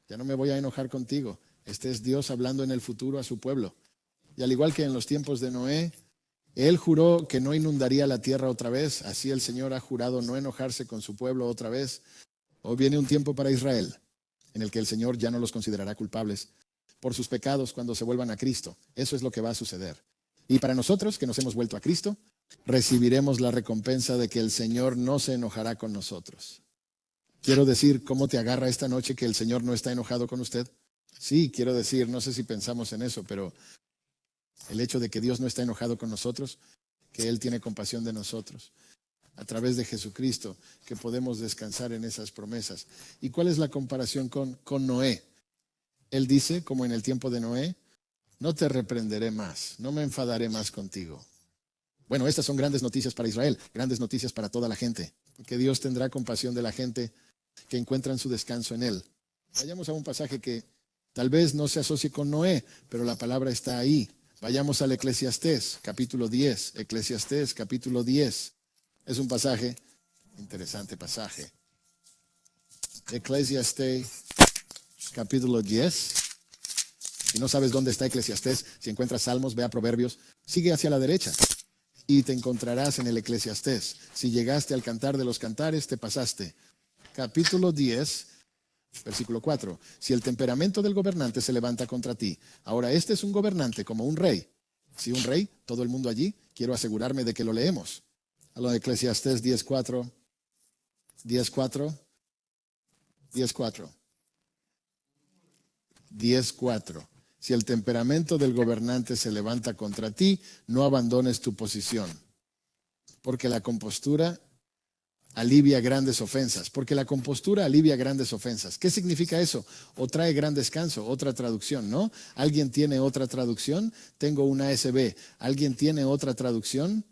Ya no me voy a enojar contigo. Este es Dios hablando en el futuro a su pueblo. Y al igual que en los tiempos de Noé, él juró que no inundaría la tierra otra vez. Así el Señor ha jurado no enojarse con su pueblo otra vez. Hoy viene un tiempo para Israel en el que el Señor ya no los considerará culpables por sus pecados cuando se vuelvan a Cristo. Eso es lo que va a suceder. Y para nosotros que nos hemos vuelto a Cristo, recibiremos la recompensa de que el Señor no se enojará con nosotros. Quiero decir, ¿cómo te agarra esta noche que el Señor no está enojado con usted? Sí, quiero decir, no sé si pensamos en eso, pero el hecho de que Dios no está enojado con nosotros, que Él tiene compasión de nosotros, a través de Jesucristo, que podemos descansar en esas promesas. ¿Y cuál es la comparación con Noé? Él dice, como en el tiempo de Noé, no te reprenderé más, no me enfadaré más contigo. Bueno, estas son grandes noticias para Israel, grandes noticias para toda la gente, que Dios tendrá compasión de la gente que encuentran su descanso en Él. Vayamos a un pasaje que tal vez no se asocie con Noé, pero la palabra está ahí. Vayamos al Eclesiastés, capítulo 10. Eclesiastés, capítulo 10. Es un pasaje, interesante pasaje. Eclesiastés, capítulo 10. Si no sabes dónde está Eclesiastés, si encuentras Salmos, ve a Proverbios, sigue hacia la derecha y te encontrarás en el Eclesiastés. Si llegaste al Cantar de los Cantares, te pasaste. Capítulo 10, versículo 4. Si el temperamento del gobernante se levanta contra ti. Ahora, este es un gobernante como un rey. Si un rey, todo el mundo allí, quiero asegurarme de que lo leemos. A lo de Eclesiastés 10:4. 10:4. 10:4. 10:4. Si el temperamento del gobernante se levanta contra ti, no abandones tu posición, porque la compostura alivia grandes ofensas, porque la compostura alivia grandes ofensas. ¿Qué significa eso? O trae gran descanso, otra traducción, ¿no? ¿Alguien tiene otra traducción? Tengo una ASB. ¿Alguien tiene otra traducción?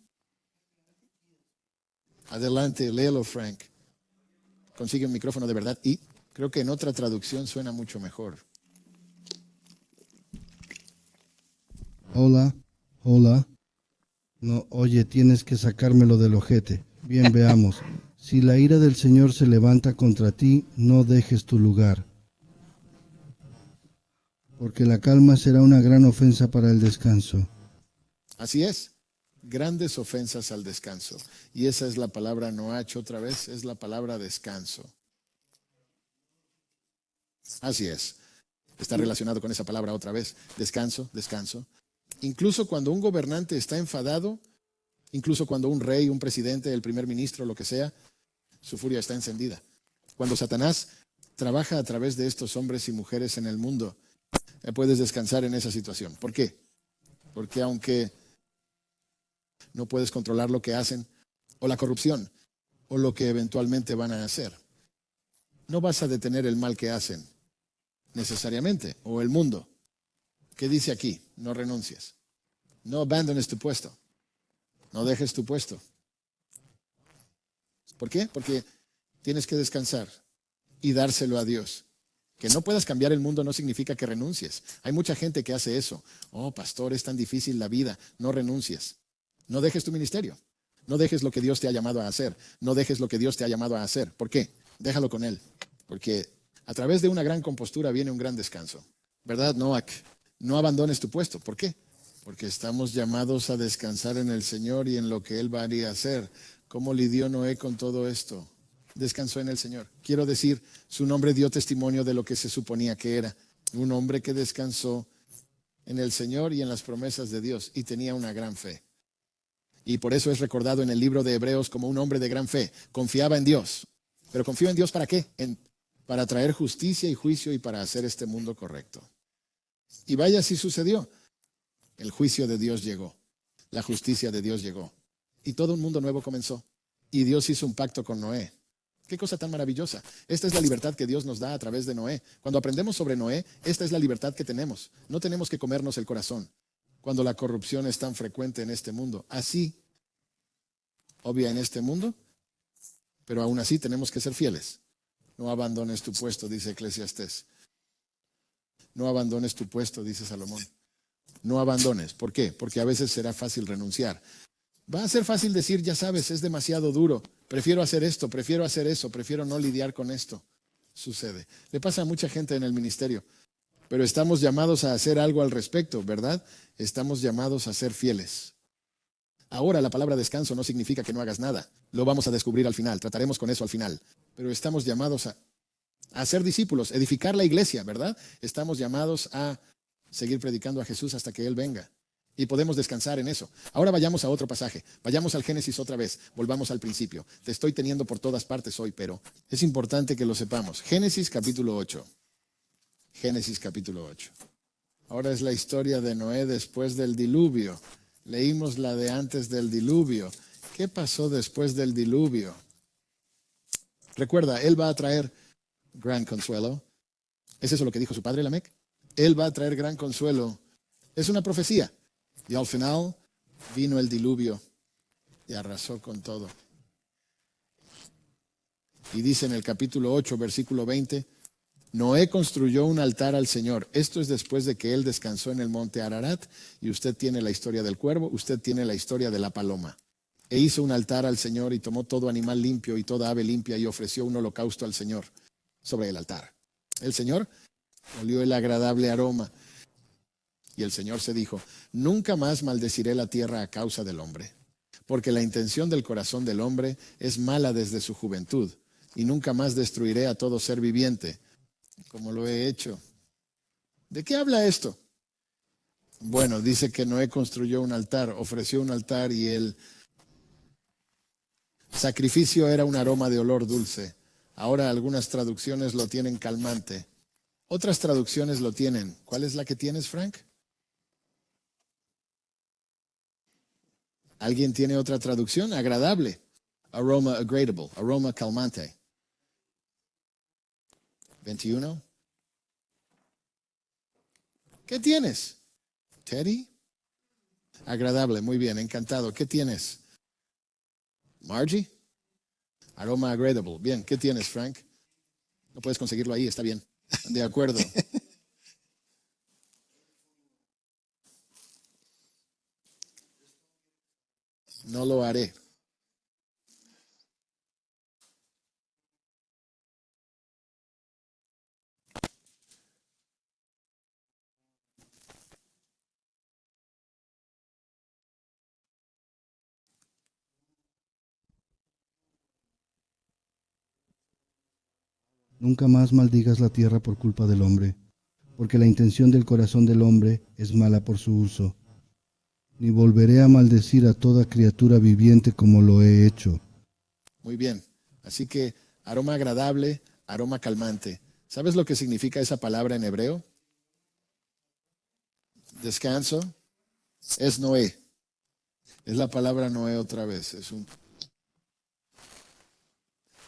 Adelante, léelo, Frank. Consigue un micrófono de verdad y creo que en otra traducción suena mucho mejor. Hola, hola. No, oye, tienes que sacármelo del ojete. Bien, veamos. Si la ira del Señor se levanta contra ti, no dejes tu lugar, porque la calma será una gran ofensa para el descanso. Así es, grandes ofensas al descanso. Y esa es la palabra noach otra vez, es la palabra descanso. Así es, está relacionado con esa palabra otra vez, descanso, descanso. Incluso cuando un gobernante está enfadado, incluso cuando un rey, un presidente, el primer ministro, lo que sea, su furia está encendida. Cuando Satanás trabaja a través de estos hombres y mujeres en el mundo, puedes descansar en esa situación. ¿Por qué? Porque aunque no puedes controlar lo que hacen, o la corrupción, o lo que eventualmente van a hacer, no vas a detener el mal que hacen, necesariamente, o el mundo. ¿Qué dice aquí? No renuncies. No abandones tu puesto. No dejes tu puesto. ¿Por qué? Porque tienes que descansar y dárselo a Dios. Que no puedas cambiar el mundo no significa que renuncies. Hay mucha gente que hace eso. Oh, pastor, es tan difícil la vida. No renuncies. No dejes tu ministerio. No dejes lo que Dios te ha llamado a hacer. No dejes lo que Dios te ha llamado a hacer. ¿Por qué? Déjalo con Él. Porque a través de una gran compostura viene un gran descanso. ¿Verdad, Noach? No abandones tu puesto. ¿Por qué? Porque estamos llamados a descansar en el Señor y en lo que Él va a hacer. ¿Cómo lidió Noé con todo esto? Descansó en el Señor. Quiero decir, su nombre dio testimonio de lo que se suponía que era. Un hombre que descansó en el Señor y en las promesas de Dios y tenía una gran fe. Y por eso es recordado en el libro de Hebreos como un hombre de gran fe. Confiaba en Dios. ¿Pero confió en Dios para qué? Para traer justicia y juicio y para hacer este mundo correcto. Y vaya si sucedió. El juicio de Dios llegó. La justicia de Dios llegó. Y todo un mundo nuevo comenzó. Y Dios hizo un pacto con Noé. Qué cosa tan maravillosa. Esta es la libertad que Dios nos da a través de Noé. Cuando aprendemos sobre Noé, esta es la libertad que tenemos. No tenemos que comernos el corazón cuando la corrupción es tan frecuente en este mundo. Así, obvia en este mundo, pero aún así tenemos que ser fieles. No abandones tu puesto, dice Eclesiastés. No abandones tu puesto, dice Salomón. No abandones. ¿Por qué? Porque a veces será fácil renunciar. Va a ser fácil decir, ya sabes, es demasiado duro. Prefiero hacer esto, prefiero hacer eso, prefiero no lidiar con esto. Sucede. Le pasa a mucha gente en el ministerio. Pero estamos llamados a hacer algo al respecto, ¿verdad? Estamos llamados a ser fieles. Ahora la palabra descanso no significa que no hagas nada. Lo vamos a descubrir al final, trataremos con eso al final. Pero estamos llamados a ser discípulos, edificar la iglesia, ¿verdad? Estamos llamados a seguir predicando a Jesús hasta que Él venga. Y podemos descansar en eso. Ahora vayamos a otro pasaje. Vayamos al Génesis otra vez. Volvamos al principio. Te estoy teniendo por todas partes hoy, pero es importante que lo sepamos. Génesis capítulo 8. Génesis capítulo 8. Ahora es la historia de Noé después del diluvio. Leímos la de antes del diluvio. ¿Qué pasó después del diluvio? Recuerda, Él va a traer gran consuelo. ¿Es eso lo que dijo su padre Lamec? Él va a traer gran consuelo. Es una profecía. Y al final vino el diluvio y arrasó con todo. Y dice en el capítulo 8, versículo 20, Noé construyó un altar al Señor. Esto es después de que él descansó en el monte Ararat, y usted tiene la historia del cuervo, usted tiene la historia de la paloma. E hizo un altar al Señor y tomó todo animal limpio y toda ave limpia y ofreció un holocausto al Señor sobre el altar. El Señor olió el agradable aroma. Y el Señor se dijo, nunca más maldeciré la tierra a causa del hombre, porque la intención del corazón del hombre es mala desde su juventud, y nunca más destruiré a todo ser viviente, como lo he hecho. ¿De qué habla esto? Bueno, dice que Noé construyó un altar, ofreció un altar y el sacrificio era un aroma de olor dulce. Ahora algunas traducciones lo tienen calmante. Otras traducciones lo tienen. ¿Cuál es la que tienes, Frank? ¿Alguien tiene otra traducción? Agradable. Aroma agradable. Aroma calmante. 21. ¿Qué tienes? Teddy. Agradable. Muy bien. Encantado. ¿Qué tienes? Margie. Aroma agradable. Bien. ¿Qué tienes, Frank? No puedes conseguirlo ahí. Está bien. De acuerdo. No lo haré. Nunca más maldigas la tierra por culpa del hombre, porque la intención del corazón del hombre es mala por su uso. Ni volveré a maldecir a toda criatura viviente como lo he hecho. Muy bien. Así que aroma agradable, aroma calmante. ¿Sabes lo que significa esa palabra en hebreo? Descanso. Es Noé. Es la palabra Noé otra vez. Es un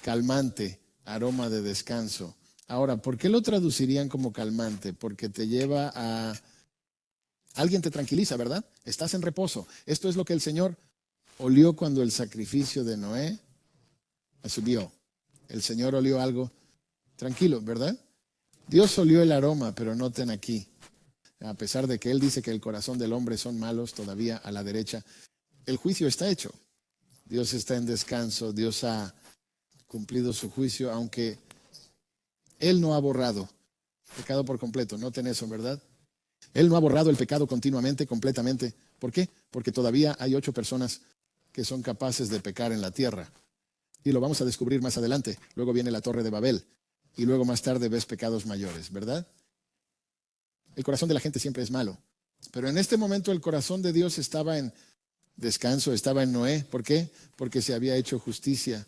calmante, aroma de descanso. Ahora, ¿por qué lo traducirían como calmante? Porque te lleva a... Alguien te tranquiliza, ¿verdad? Estás en reposo. Esto es lo que el Señor olió cuando el sacrificio de Noé subió. El Señor olió algo tranquilo, ¿verdad? Dios olió el aroma, pero noten aquí. A pesar de que Él dice que el corazón del hombre son malos, todavía a la derecha, el juicio está hecho. Dios está en descanso, Dios ha cumplido su juicio, aunque Él no ha borrado pecado por completo. Noten eso, ¿verdad? Él no ha borrado el pecado continuamente, completamente. ¿Por qué? Porque todavía hay 8 personas que son capaces de pecar en la tierra. Y lo vamos a descubrir más adelante. Luego viene la Torre de Babel. Y luego más tarde ves pecados mayores, ¿verdad? El corazón de la gente siempre es malo. Pero en este momento el corazón de Dios estaba en descanso, estaba en Noé. ¿Por qué? Porque se había hecho justicia.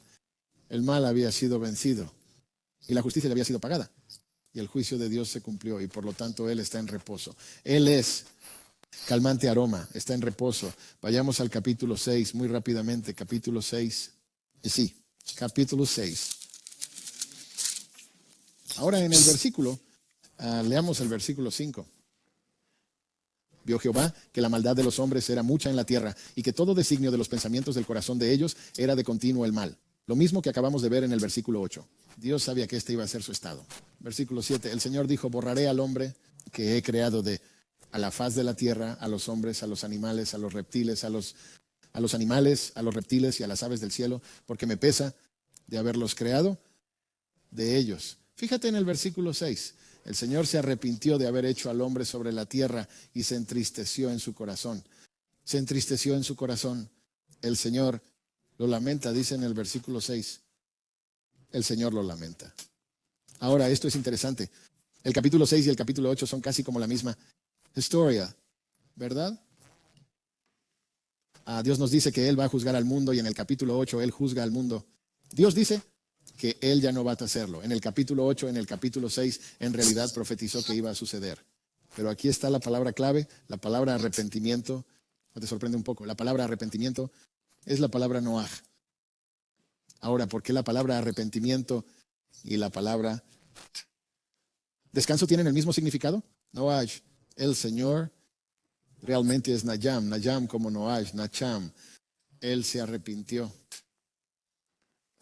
El mal había sido vencido. Y la justicia le había sido pagada. Y el juicio de Dios se cumplió y por lo tanto Él está en reposo. Él es calmante aroma, está en reposo. Vayamos al capítulo 6 muy rápidamente. Capítulo 6. Sí, capítulo 6. Ahora en el versículo, leamos el versículo 5. Vio Jehová que la maldad de los hombres era mucha en la tierra y que todo designio de los pensamientos del corazón de ellos era de continuo el mal. Lo mismo que acabamos de ver en el versículo 8. Dios sabía que este iba a ser su estado. Versículo 7. El Señor dijo, borraré al hombre que he creado a la faz de la tierra, a los hombres, a los animales, a los reptiles, a los a los animales, a los reptiles y a las aves del cielo, porque me pesa de haberlos creado de ellos. Fíjate en el versículo 6. El Señor se arrepintió de haber hecho al hombre sobre la tierra y se entristeció en su corazón. Se entristeció en su corazón. El Señor lo lamenta, dice en el versículo 6. El Señor lo lamenta. Ahora, esto es interesante. El capítulo 6 y el capítulo 8 son casi como la misma historia, ¿verdad? Dios nos dice que Él va a juzgar al mundo y en el capítulo 8 Él juzga al mundo. Dios dice que Él ya no va a hacerlo. En el capítulo 8, en el capítulo 6, en realidad profetizó que iba a suceder. Pero aquí está la palabra clave, la palabra arrepentimiento. ¿No te sorprende un poco? La palabra arrepentimiento es la palabra Noaj. Ahora, ¿por qué la palabra arrepentimiento y la palabra descanso tienen el mismo significado? Noaj, el Señor, realmente es Nayam. Nayam como Noaj, Nacham. Él se arrepintió.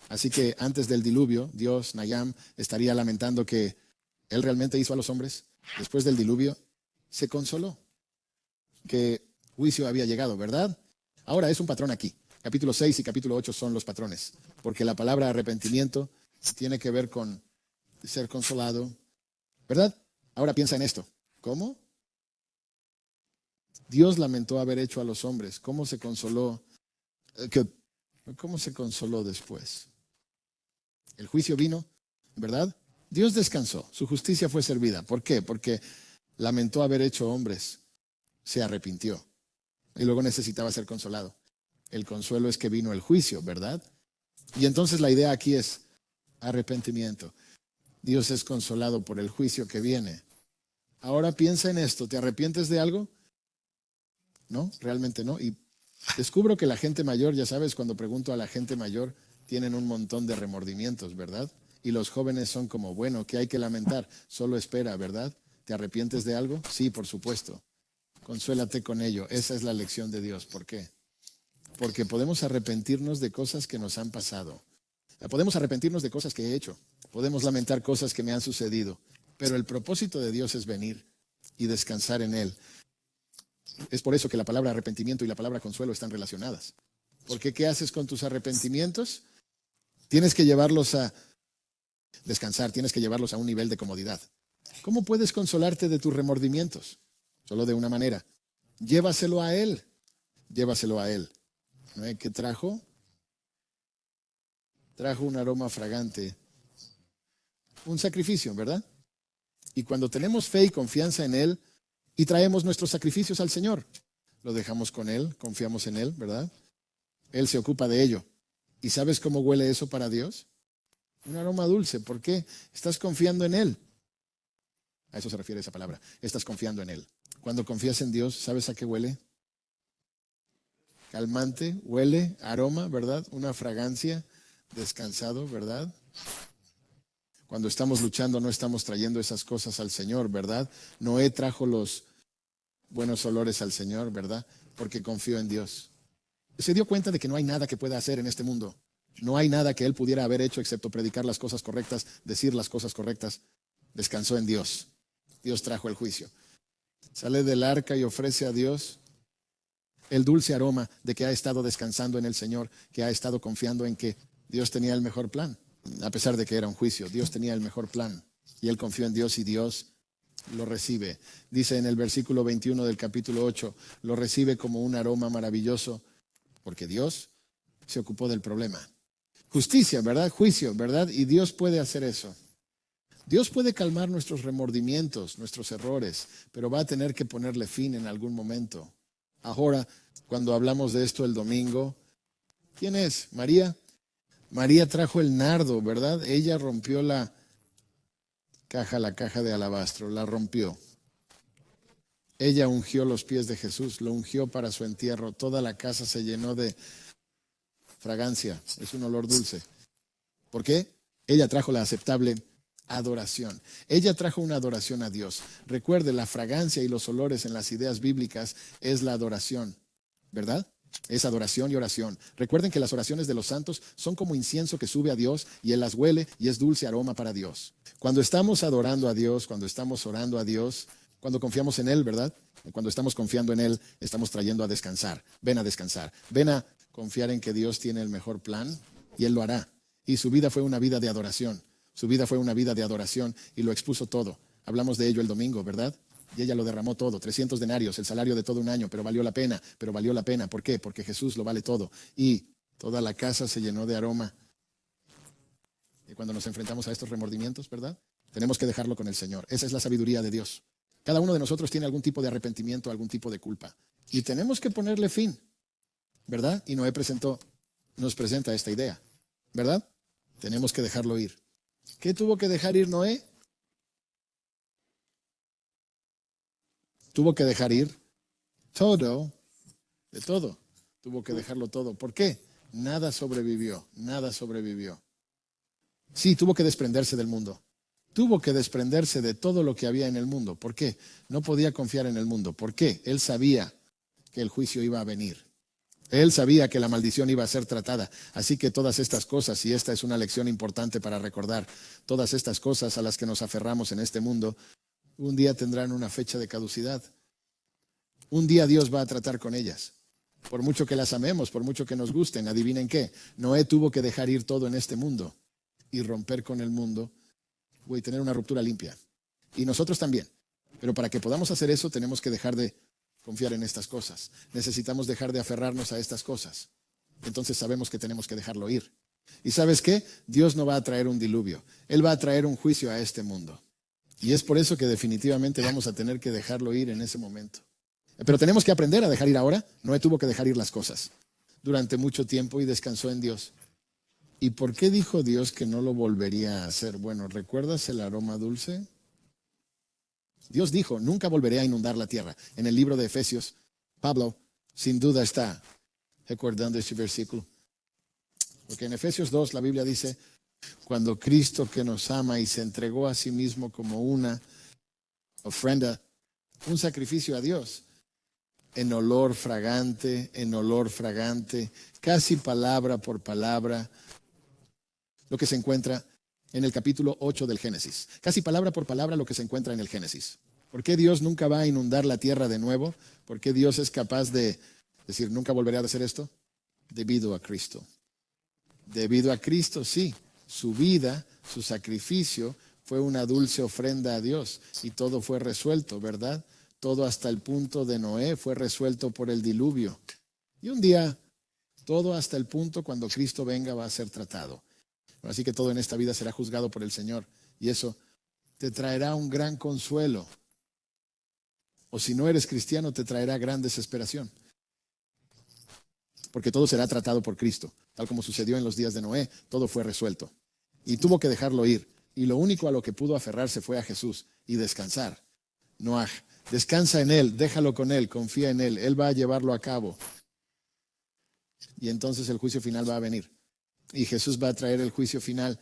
Así que antes del diluvio, Dios, Nayam, estaría lamentando que Él realmente hizo a los hombres. Después del diluvio, se consoló que juicio había llegado, ¿verdad? Ahora es un patrón aquí. Capítulo 6 y capítulo 8 son los patrones, porque la palabra arrepentimiento tiene que ver con ser consolado, ¿verdad? Ahora piensa en esto. ¿Cómo? Dios lamentó haber hecho a los hombres. ¿Cómo se consoló? ¿Cómo se consoló después? El juicio vino, ¿verdad? Dios descansó, su justicia fue servida. ¿Por qué? Porque lamentó haber hecho hombres, se arrepintió y luego necesitaba ser consolado. El consuelo es que vino el juicio, ¿verdad? Y entonces la idea aquí es arrepentimiento. Dios es consolado por el juicio que viene. Ahora piensa en esto, ¿te arrepientes de algo? No, realmente no. Y descubro que la gente mayor, ya sabes, cuando pregunto a la gente mayor, tienen un montón de remordimientos, ¿verdad? Y los jóvenes son como, bueno, ¿qué hay que lamentar? Solo espera, ¿verdad? ¿Te arrepientes de algo? Sí, por supuesto. Consuélate con ello. Esa es la lección de Dios. ¿Por qué? Porque podemos arrepentirnos de cosas que nos han pasado. Podemos arrepentirnos de cosas que he hecho. Podemos lamentar cosas que me han sucedido. Pero el propósito de Dios es venir y descansar en Él. Es por eso que la palabra arrepentimiento y la palabra consuelo están relacionadas. Porque ¿qué haces con tus arrepentimientos? Tienes que llevarlos a descansar, tienes que llevarlos a un nivel de comodidad. ¿Cómo puedes consolarte de tus remordimientos? Solo de una manera. Llévaselo a Él. Llévaselo a Él. ¿No? ¿Qué trajo? Trajo un aroma fragante. Un sacrificio, ¿verdad? Y cuando tenemos fe y confianza en Él y traemos nuestros sacrificios al Señor, lo dejamos con Él, confiamos en Él, ¿verdad? Él se ocupa de ello. ¿Y sabes cómo huele eso para Dios? Un aroma dulce. ¿Por qué? Estás confiando en Él. A eso se refiere esa palabra. Estás confiando en Él. Cuando confías en Dios, ¿sabes a qué huele? Calmante, huele, aroma, ¿verdad? Una fragancia, descansado, ¿verdad? Cuando estamos luchando no estamos trayendo esas cosas al Señor, ¿verdad? Noé trajo los buenos olores al Señor, ¿verdad? Porque confió en Dios. Se dio cuenta de que no hay nada que pueda hacer en este mundo. No hay nada que él pudiera haber hecho excepto predicar las cosas correctas, decir las cosas correctas. Descansó en Dios. Dios trajo el juicio. Sale del arca y ofrece a Dios el dulce aroma de que ha estado descansando en el Señor, que ha estado confiando en que Dios tenía el mejor plan. A pesar de que era un juicio, Dios tenía el mejor plan. Y él confió en Dios y Dios lo recibe. Dice en el versículo 21 del capítulo 8, lo recibe como un aroma maravilloso, porque Dios se ocupó del problema. Justicia, ¿verdad? Juicio, ¿verdad? Y Dios puede hacer eso. Dios puede calmar nuestros remordimientos, nuestros errores, pero va a tener que ponerle fin en algún momento. Ahora, cuando hablamos de esto el domingo, ¿quién es? María. María trajo el nardo, ¿verdad? Ella rompió la caja de alabastro, la rompió. Ella ungió los pies de Jesús, lo ungió para su entierro. Toda la casa se llenó de fragancia, es un olor dulce. ¿Por qué? Ella trajo la aceptable adoración. Ella trajo una adoración a Dios. Recuerde, la fragancia y los olores en las ideas bíblicas es la adoración, ¿verdad? Es adoración y oración. Recuerden que las oraciones de los santos son como incienso que sube a Dios y Él las huele y es dulce aroma para Dios. Cuando estamos adorando a Dios, cuando estamos orando a Dios, Cuando confiamos en Él, ¿verdad? Cuando estamos confiando en Él, estamos trayendo a descansar. Ven a descansar. Ven a confiar en que Dios tiene el mejor plan y Él lo hará. Y su vida fue una vida de adoración. Su vida fue una vida de adoración y lo expuso todo. Hablamos de ello el domingo, ¿verdad? Y ella lo derramó todo, 300 denarios, el salario de todo un año, pero valió la pena, pero valió la pena. ¿Por qué? Porque Jesús lo vale todo. Y toda la casa se llenó de aroma. Y cuando nos enfrentamos a estos remordimientos, ¿verdad? Tenemos que dejarlo con el Señor. Esa es la sabiduría de Dios. Cada uno de nosotros tiene algún tipo de arrepentimiento, algún tipo de culpa. Y tenemos que ponerle fin, ¿verdad? Y Noé nos presenta esta idea, ¿verdad? Tenemos que dejarlo ir. ¿Qué tuvo que dejar ir Noé? Tuvo que dejar ir todo, de todo. Tuvo que dejarlo todo. ¿Por qué? Nada sobrevivió, nada sobrevivió. Sí, tuvo que desprenderse del mundo. Tuvo que desprenderse de todo lo que había en el mundo. ¿Por qué? No podía confiar en el mundo. ¿Por qué? Él sabía que el juicio iba a venir. Él sabía que la maldición iba a ser tratada. Así que todas estas cosas, y esta es una lección importante para recordar, todas estas cosas a las que nos aferramos en este mundo, un día tendrán una fecha de caducidad. Un día Dios va a tratar con ellas. Por mucho que las amemos, por mucho que nos gusten, adivinen qué. Noé tuvo que dejar ir todo en este mundo y romper con el mundo y tener una ruptura limpia. Y nosotros también. Pero para que podamos hacer eso tenemos que dejar de confiar en estas cosas. Necesitamos dejar de aferrarnos a estas cosas. Entonces sabemos que tenemos que dejarlo ir. ¿Y sabes qué? Dios no va a traer un diluvio. Él va a traer un juicio a este mundo. Y es por eso que definitivamente vamos a tener que dejarlo ir en ese momento. Pero tenemos que aprender a dejar ir ahora. Noé tuvo que dejar ir las cosas durante mucho tiempo y descansó en Dios. ¿Y por qué dijo Dios que no lo volvería a hacer? Bueno, ¿recuerdas el aroma dulce? Dios dijo, nunca volveré a inundar la tierra. En el libro de Efesios, Pablo sin duda está recordando este versículo. Porque en Efesios 2 la Biblia dice, cuando Cristo que nos ama y se entregó a sí mismo como una ofrenda, un sacrificio a Dios, en olor fragante, casi palabra por palabra, lo que se encuentra en el capítulo 8 del Génesis. Casi palabra por palabra lo que se encuentra en el Génesis. ¿Por qué Dios nunca va a inundar la tierra de nuevo? ¿Por qué Dios es capaz de decir, nunca volveré a hacer esto? Debido a Cristo. Debido a Cristo, sí. Su vida, su sacrificio fue una dulce ofrenda a Dios y todo fue resuelto, ¿verdad? Todo hasta el punto de Noé fue resuelto por el diluvio. Y un día, todo hasta el punto cuando Cristo venga va a ser tratado. Así que todo en esta vida será juzgado por el Señor. Y eso te traerá un gran consuelo. O si no eres cristiano, te traerá gran desesperación. Porque todo será tratado por Cristo. Tal como sucedió en los días de Noé, todo fue resuelto. Y tuvo que dejarlo ir. Y lo único a lo que pudo aferrarse fue a Jesús y descansar. Noaj, descansa en Él, déjalo con Él, confía en Él. Él va a llevarlo a cabo. Y entonces el juicio final va a venir. Y Jesús va a traer el juicio final.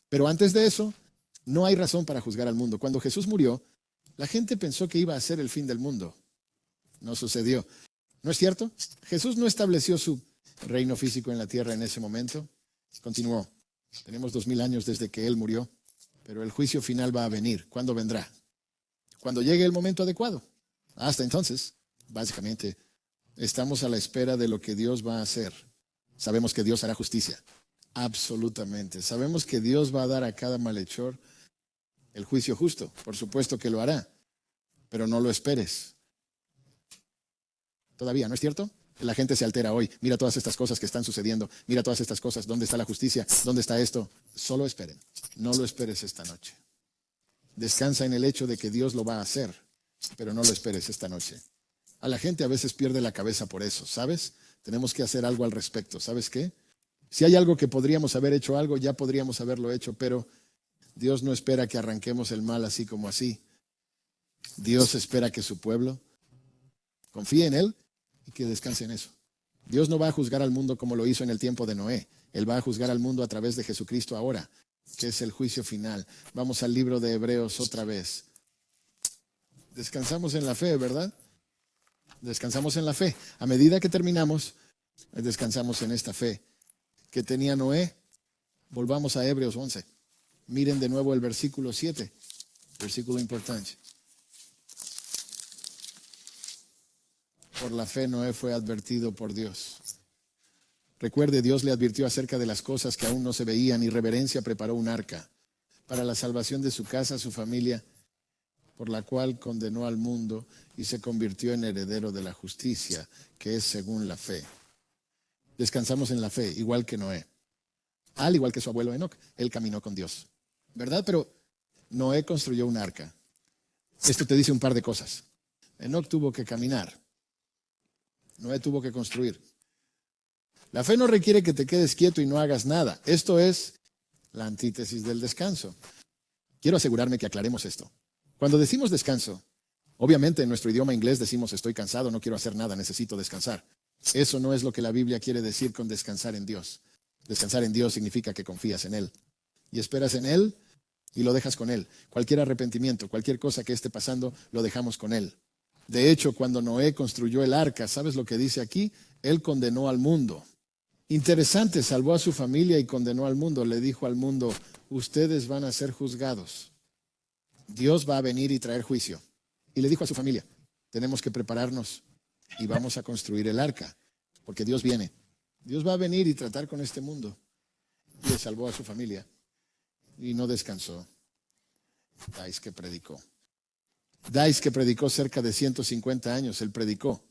Pero antes de eso, no hay razón para juzgar al mundo. Cuando Jesús murió, la gente pensó que iba a ser el fin del mundo. No sucedió. ¿No es cierto? Jesús no estableció su reino físico en la tierra en ese momento. Continuó. Tenemos 2000 años desde que Él murió. Pero el juicio final va a venir. ¿Cuándo vendrá? Cuando llegue el momento adecuado. Hasta entonces, básicamente, estamos a la espera de lo que Dios va a hacer. Sabemos que Dios hará justicia. Absolutamente. Sabemos que Dios va a dar a cada malhechor el juicio justo. Por supuesto que lo hará. Pero no lo esperes. Todavía, ¿no es cierto? La gente se altera hoy. Mira todas estas cosas que están sucediendo. Mira todas estas cosas. ¿Dónde está la justicia? ¿Dónde está esto? Solo esperen. No lo esperes esta noche. Descansa en el hecho de que Dios lo va a hacer. Pero no lo esperes esta noche. A la gente a veces pierde la cabeza por eso, ¿sabes? Tenemos que hacer algo al respecto. ¿Sabes qué? Si hay algo que podríamos haber hecho algo, ya podríamos haberlo hecho, pero Dios no espera que arranquemos el mal así como así. Dios espera que su pueblo confíe en Él y que descanse en eso. Dios no va a juzgar al mundo como lo hizo en el tiempo de Noé. Él va a juzgar al mundo a través de Jesucristo ahora, que es el juicio final. Vamos al libro de Hebreos otra vez. Descansamos en la fe, ¿verdad? Descansamos en la fe. A medida que terminamos, descansamos en esta fe que tenía Noé. Volvamos a Hebreos 11. Miren de nuevo el versículo 7. Versículo importante. Por la fe Noé fue advertido por Dios. Recuerde, Dios le advirtió acerca de las cosas que aún no se veían y reverencia preparó un arca para la salvación de su casa, su familia, por la cual condenó al mundo y se convirtió en heredero de la justicia, que es según la fe. Descansamos en la fe, igual que Noé. Al igual que su abuelo Enoc, él caminó con Dios. ¿Verdad? Pero Noé construyó un arca. Esto te dice un par de cosas. Enoc tuvo que caminar. Noé tuvo que construir. La fe no requiere que te quedes quieto y no hagas nada. Esto es la antítesis del descanso. Quiero asegurarme que aclaremos esto. Cuando decimos descanso, obviamente en nuestro idioma inglés decimos estoy cansado, no quiero hacer nada, necesito descansar. Eso no es lo que la Biblia quiere decir con descansar en Dios. Descansar en Dios significa que confías en Él y esperas en Él y lo dejas con Él. Cualquier arrepentimiento, cualquier cosa que esté pasando, lo dejamos con Él. De hecho, cuando Noé construyó el arca, ¿sabes lo que dice aquí? Él condenó al mundo. Interesante, salvó a su familia y condenó al mundo. Le dijo al mundo, ustedes van a ser juzgados. Dios va a venir y traer juicio. Y le dijo a su familia, tenemos que prepararnos y vamos a construir el arca, porque Dios viene. Dios va a venir y tratar con este mundo. Y le salvó a su familia y no descansó. Dice que predicó cerca de 150 años, él predicó.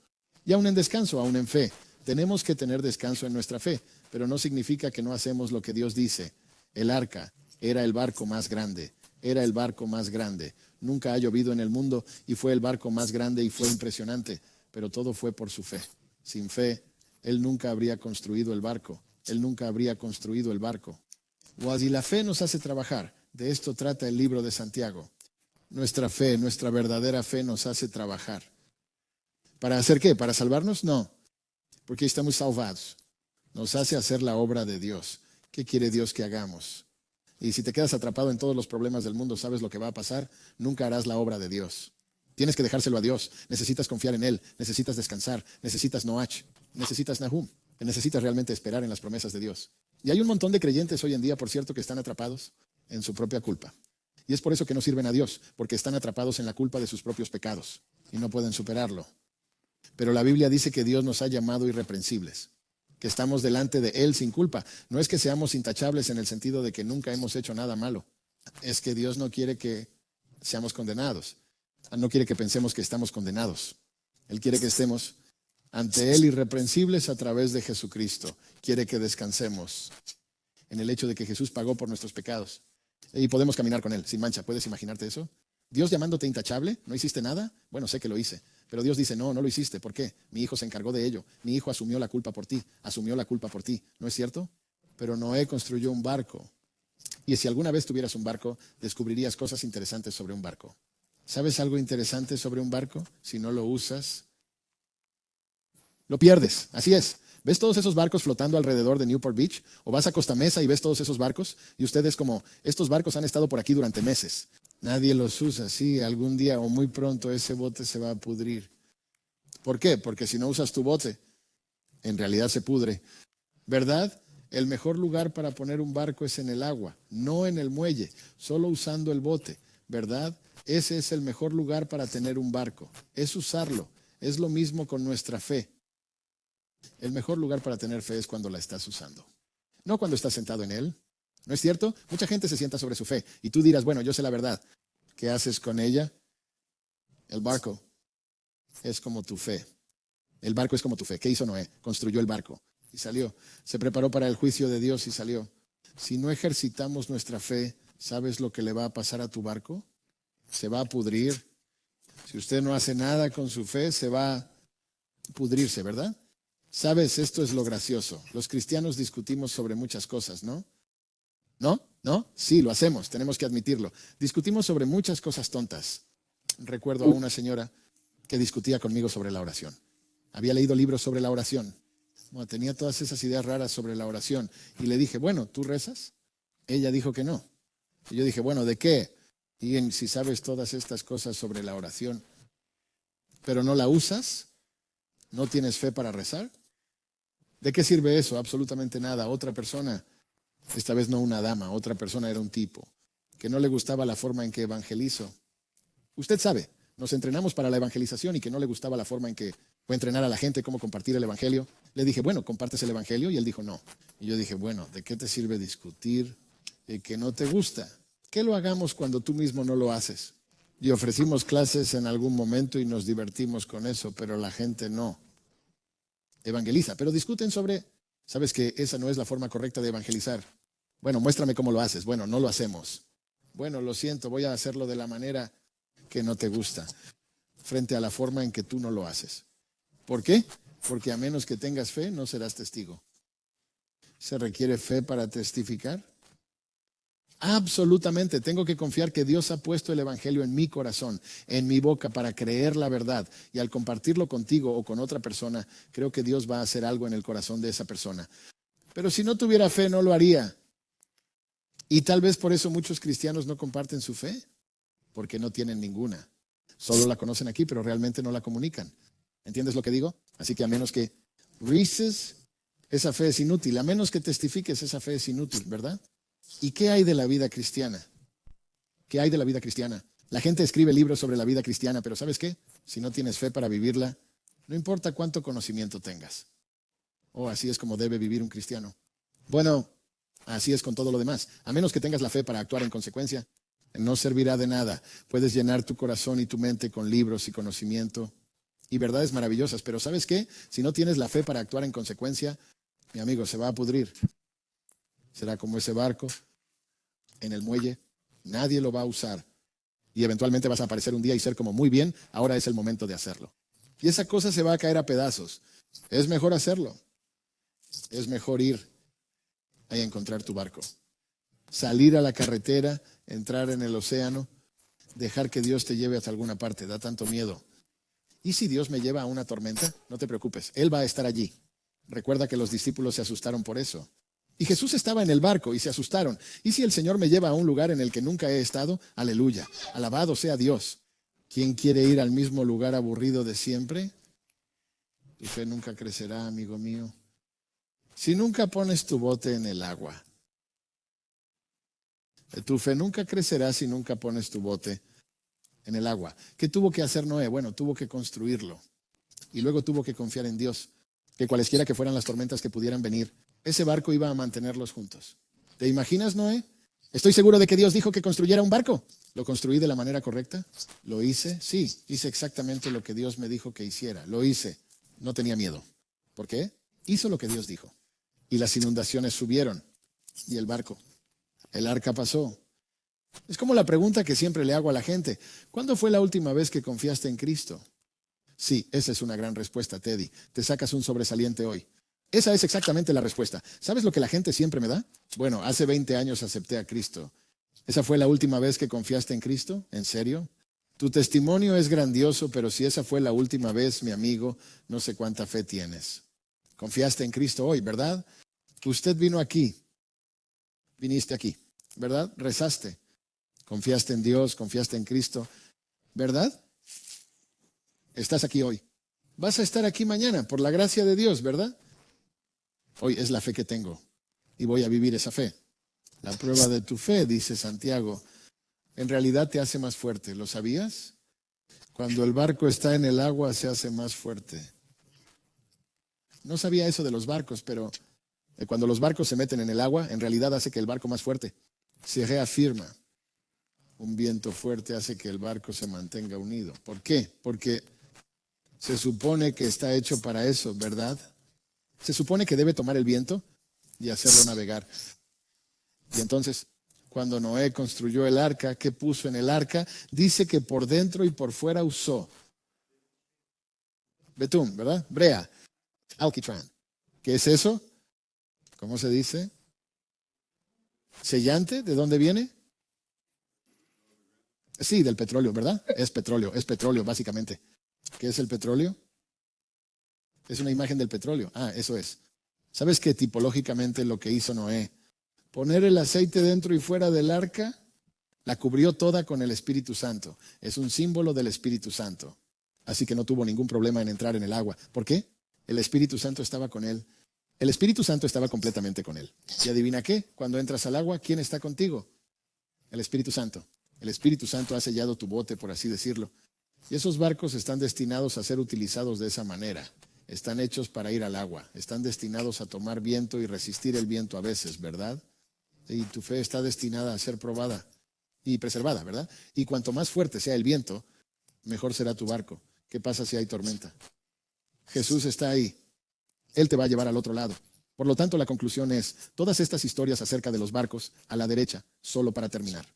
Y aún en descanso, aún en fe. Tenemos que tener descanso en nuestra fe, pero no significa que no hacemos lo que Dios dice. El arca era el barco más grande, era el barco más grande. Nunca ha llovido en el mundo y fue el barco más grande y fue impresionante, pero todo fue por su fe. Sin fe, Él nunca habría construido el barco. Él nunca habría construido el barco. Y la fe nos hace trabajar. De esto trata el libro de Santiago. Nuestra fe, nuestra verdadera fe nos hace trabajar. ¿Para hacer qué? ¿Para salvarnos? No, porque estamos salvados. Nos hace hacer la obra de Dios. ¿Qué quiere Dios que hagamos? Y si te quedas atrapado en todos los problemas del mundo, ¿sabes lo que va a pasar? Nunca harás la obra de Dios. Tienes que dejárselo a Dios. Necesitas confiar en Él. Necesitas descansar. Necesitas Noach. Necesitas Nahum. Necesitas realmente esperar en las promesas de Dios. Y hay un montón de creyentes hoy en día, por cierto, que están atrapados en su propia culpa. Y es por eso que no sirven a Dios, porque están atrapados en la culpa de sus propios pecados y no pueden superarlo. Pero la Biblia dice que Dios nos ha llamado irreprensibles, que estamos delante de Él sin culpa. No es que seamos intachables en el sentido de que nunca hemos hecho nada malo. Es que Dios no quiere que seamos condenados. No quiere que pensemos que estamos condenados. Él quiere que estemos ante Él irreprensibles a través de Jesucristo. Quiere que descansemos en el hecho de que Jesús pagó por nuestros pecados. Y podemos caminar con Él sin mancha. ¿Puedes imaginarte eso? Dios llamándote intachable, ¿no hiciste nada? Bueno, sé que lo hice. Pero Dios dice, no, no lo hiciste. ¿Por qué? Mi hijo se encargó de ello. Mi hijo asumió la culpa por ti. Asumió la culpa por ti. ¿No es cierto? Pero Noé construyó un barco. Y si alguna vez tuvieras un barco, descubrirías cosas interesantes sobre un barco. ¿Sabes algo interesante sobre un barco? Si no lo usas, lo pierdes. Así es. ¿Ves todos esos barcos flotando alrededor de Newport Beach? O vas a Costa Mesa y ves todos esos barcos y ustedes como, estos barcos han estado por aquí durante meses. Nadie los usa. Sí, algún día o muy pronto ese bote se va a pudrir. ¿Por qué? Porque si no usas tu bote, en realidad se pudre. ¿Verdad? El mejor lugar para poner un barco es en el agua, no en el muelle, solo usando el bote. ¿Verdad? Ese es el mejor lugar para tener un barco. Es usarlo. Es lo mismo con nuestra fe. El mejor lugar para tener fe es cuando la estás usando, no cuando estás sentado en él. ¿No es cierto? Mucha gente se sienta sobre su fe y tú dirás, bueno, yo sé la verdad. ¿Qué haces con ella? El barco es como tu fe. El barco es como tu fe. ¿Qué hizo Noé? Construyó el barco y salió. Se preparó para el juicio de Dios y salió. Si no ejercitamos nuestra fe, ¿sabes lo que le va a pasar a tu barco? Se va a pudrir. Si usted no hace nada con su fe, se va a pudrirse, ¿verdad? Sabes, esto es lo gracioso. Los cristianos discutimos sobre muchas cosas, ¿no? ¿No? ¿No? Sí, lo hacemos, tenemos que admitirlo. Discutimos sobre muchas cosas tontas. Recuerdo a una señora que discutía conmigo sobre la oración. Había leído libros sobre la oración. Bueno, tenía todas esas ideas raras sobre la oración. Y le dije, bueno, ¿tú rezas? Ella dijo que no. Y yo dije, bueno, ¿de qué? Y si sabes todas estas cosas sobre la oración, pero no la usas, ¿no tienes fe para rezar? ¿De qué sirve eso? Absolutamente nada. Otra persona, esta vez no una dama, otra persona era un tipo, que no le gustaba la forma en que evangelizo. Usted sabe, nos entrenamos para la evangelización y que no le gustaba la forma en que Voy a entrenar a la gente cómo compartir el evangelio. Le dije, bueno, ¿compartes el evangelio? Y él dijo, no. Y yo dije, bueno, ¿de qué te sirve discutir que no te gusta? Que lo hagamos cuando tú mismo no lo haces. Y ofrecimos clases en algún momento y nos divertimos con eso, pero la gente no evangeliza. Pero discuten sobre, ¿sabes que esa no es la forma correcta de evangelizar? Bueno, muéstrame cómo lo haces. Bueno, no lo hacemos. Bueno, lo siento, voy a hacerlo de la manera que no te gusta, frente a la forma en que tú no lo haces. ¿Por qué? Porque a menos que tengas fe, no serás testigo. ¿Se requiere fe para testificar? Absolutamente. Tengo que confiar que Dios ha puesto el evangelio en mi corazón, en mi boca, para creer la verdad. Y al compartirlo contigo o con otra persona, creo que Dios va a hacer algo en el corazón de esa persona. Pero si no tuviera fe, no lo haría. Y tal vez por eso muchos cristianos no comparten su fe, porque no tienen ninguna. Solo la conocen aquí, pero realmente no la comunican. ¿Entiendes lo que digo? Así que a menos que rices, esa fe es inútil. A menos que testifiques, esa fe es inútil, ¿verdad? ¿Y qué hay de la vida cristiana? ¿Qué hay de la vida cristiana? La gente escribe libros sobre la vida cristiana, pero ¿sabes qué? Si no tienes fe para vivirla, no importa cuánto conocimiento tengas. Así es como debe vivir un cristiano. Bueno, así es con todo lo demás. A menos que tengas la fe para actuar en consecuencia, no servirá de nada. Puedes llenar tu corazón y tu mente con libros y conocimiento y verdades maravillosas, pero ¿sabes qué? Si no tienes la fe para actuar en consecuencia, mi amigo, se va a pudrir. Será como ese barco en el muelle. Nadie lo va a usar. Y eventualmente vas a aparecer un día y ser como, muy bien, ahora es el momento de hacerlo. Y esa cosa se va a caer a pedazos. Es mejor hacerlo. Es mejor ir a encontrar tu barco. Salir a la carretera, entrar en el océano, dejar que Dios te lleve hasta alguna parte. Da tanto miedo. ¿Y si Dios me lleva a una tormenta? No te preocupes, Él va a estar allí. Recuerda que los discípulos se asustaron por eso. Y Jesús estaba en el barco y se asustaron. ¿Y si el Señor me lleva a un lugar en el que nunca he estado? Aleluya. Alabado sea Dios. ¿Quién quiere ir al mismo lugar aburrido de siempre? Tu fe nunca crecerá, amigo mío. Si nunca pones tu bote en el agua. Tu fe nunca crecerá si nunca pones tu bote en el agua. ¿Qué tuvo que hacer Noé? Bueno, tuvo que construirlo. Y luego tuvo que confiar en Dios. Que cualesquiera que fueran las tormentas que pudieran venir, ese barco iba a mantenerlos juntos. ¿Te imaginas, Noé? Estoy seguro de que Dios dijo que construyera un barco. ¿Lo construí de la manera correcta? ¿Lo hice? Sí, hice exactamente lo que Dios me dijo que hiciera. Lo hice. No tenía miedo. ¿Por qué? Hizo lo que Dios dijo. Y las inundaciones subieron. Y el arca pasó. Es como la pregunta que siempre le hago a la gente. ¿Cuándo fue la última vez que confiaste en Cristo? Sí, esa es una gran respuesta, Teddy. Te sacas un sobresaliente hoy. Esa es exactamente la respuesta. ¿Sabes lo que la gente siempre me da? Bueno, hace 20 años acepté a Cristo. ¿Esa fue la última vez que confiaste en Cristo? ¿En serio? Tu testimonio es grandioso, pero si esa fue la última vez, mi amigo, no sé cuánta fe tienes. Confiaste en Cristo hoy, ¿verdad? Usted vino aquí. Viniste aquí, ¿verdad? Rezaste. Confiaste en Dios, confiaste en Cristo, ¿verdad? Estás aquí hoy. Vas a estar aquí mañana, por la gracia de Dios, ¿verdad? Hoy es la fe que tengo y voy a vivir esa fe. La prueba de tu fe, dice Santiago, en realidad te hace más fuerte. ¿Lo sabías? Cuando el barco está en el agua se hace más fuerte. No sabía eso de los barcos, pero cuando los barcos se meten en el agua, en realidad hace que el barco más fuerte se reafirma. Un viento fuerte hace que el barco se mantenga unido. ¿Por qué? Porque se supone que está hecho para eso, ¿verdad? Se supone que debe tomar el viento y hacerlo navegar. Y entonces, cuando Noé construyó el arca, ¿qué puso en el arca? Dice que por dentro y por fuera usó betún, ¿verdad? Brea, alquitrán. ¿Qué es eso? ¿Cómo se dice? ¿Sellante? ¿De dónde viene? Sí, del petróleo, ¿verdad? Es petróleo básicamente. ¿Qué es el petróleo? Es una imagen del petróleo. Eso es. ¿Sabes que tipológicamente lo que hizo Noé? Poner el aceite dentro y fuera del arca, la cubrió toda con el Espíritu Santo. Es un símbolo del Espíritu Santo. Así que no tuvo ningún problema en entrar en el agua. ¿Por qué? El Espíritu Santo estaba con él. El Espíritu Santo estaba completamente con él. ¿Y adivina qué? Cuando entras al agua, ¿quién está contigo? El Espíritu Santo. El Espíritu Santo ha sellado tu bote, por así decirlo. Y esos barcos están destinados a ser utilizados de esa manera. Están hechos para ir al agua. Están destinados a tomar viento y resistir el viento a veces, ¿verdad? Y tu fe está destinada a ser probada y preservada, ¿verdad? Y cuanto más fuerte sea el viento, mejor será tu barco. ¿Qué pasa si hay tormenta? Jesús está ahí. Él te va a llevar al otro lado. Por lo tanto, la conclusión es, todas estas historias acerca de los barcos, a la derecha, solo para terminar.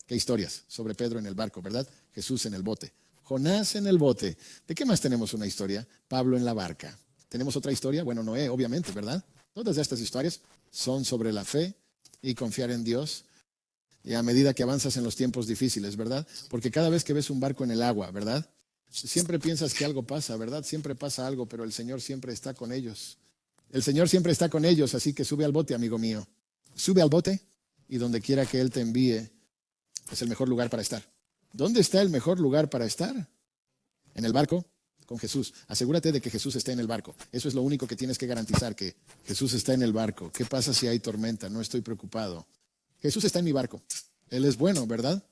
¿Qué historias? Sobre Pedro en el barco, ¿verdad? Jesús en el bote. Jonás en el bote. ¿De qué más tenemos una historia? Pablo en la barca. ¿Tenemos otra historia? Bueno, Noé, obviamente, ¿verdad? Todas estas historias son sobre la fe y confiar en Dios. Y a medida que avanzas en los tiempos difíciles, ¿verdad? Porque cada vez que ves un barco en el agua, ¿verdad? Siempre piensas que algo pasa, ¿verdad? Siempre pasa algo, pero el Señor siempre está con ellos. El Señor siempre está con ellos, así que sube al bote, amigo mío. Sube al bote y donde quiera que Él te envíe es el mejor lugar para estar. ¿Dónde está el mejor lugar para estar? En el barco con Jesús. Asegúrate de que Jesús esté en el barco. Eso es lo único que tienes que garantizar, que Jesús está en el barco. ¿Qué pasa si hay tormenta? No estoy preocupado. Jesús está en mi barco. Él es bueno, ¿verdad?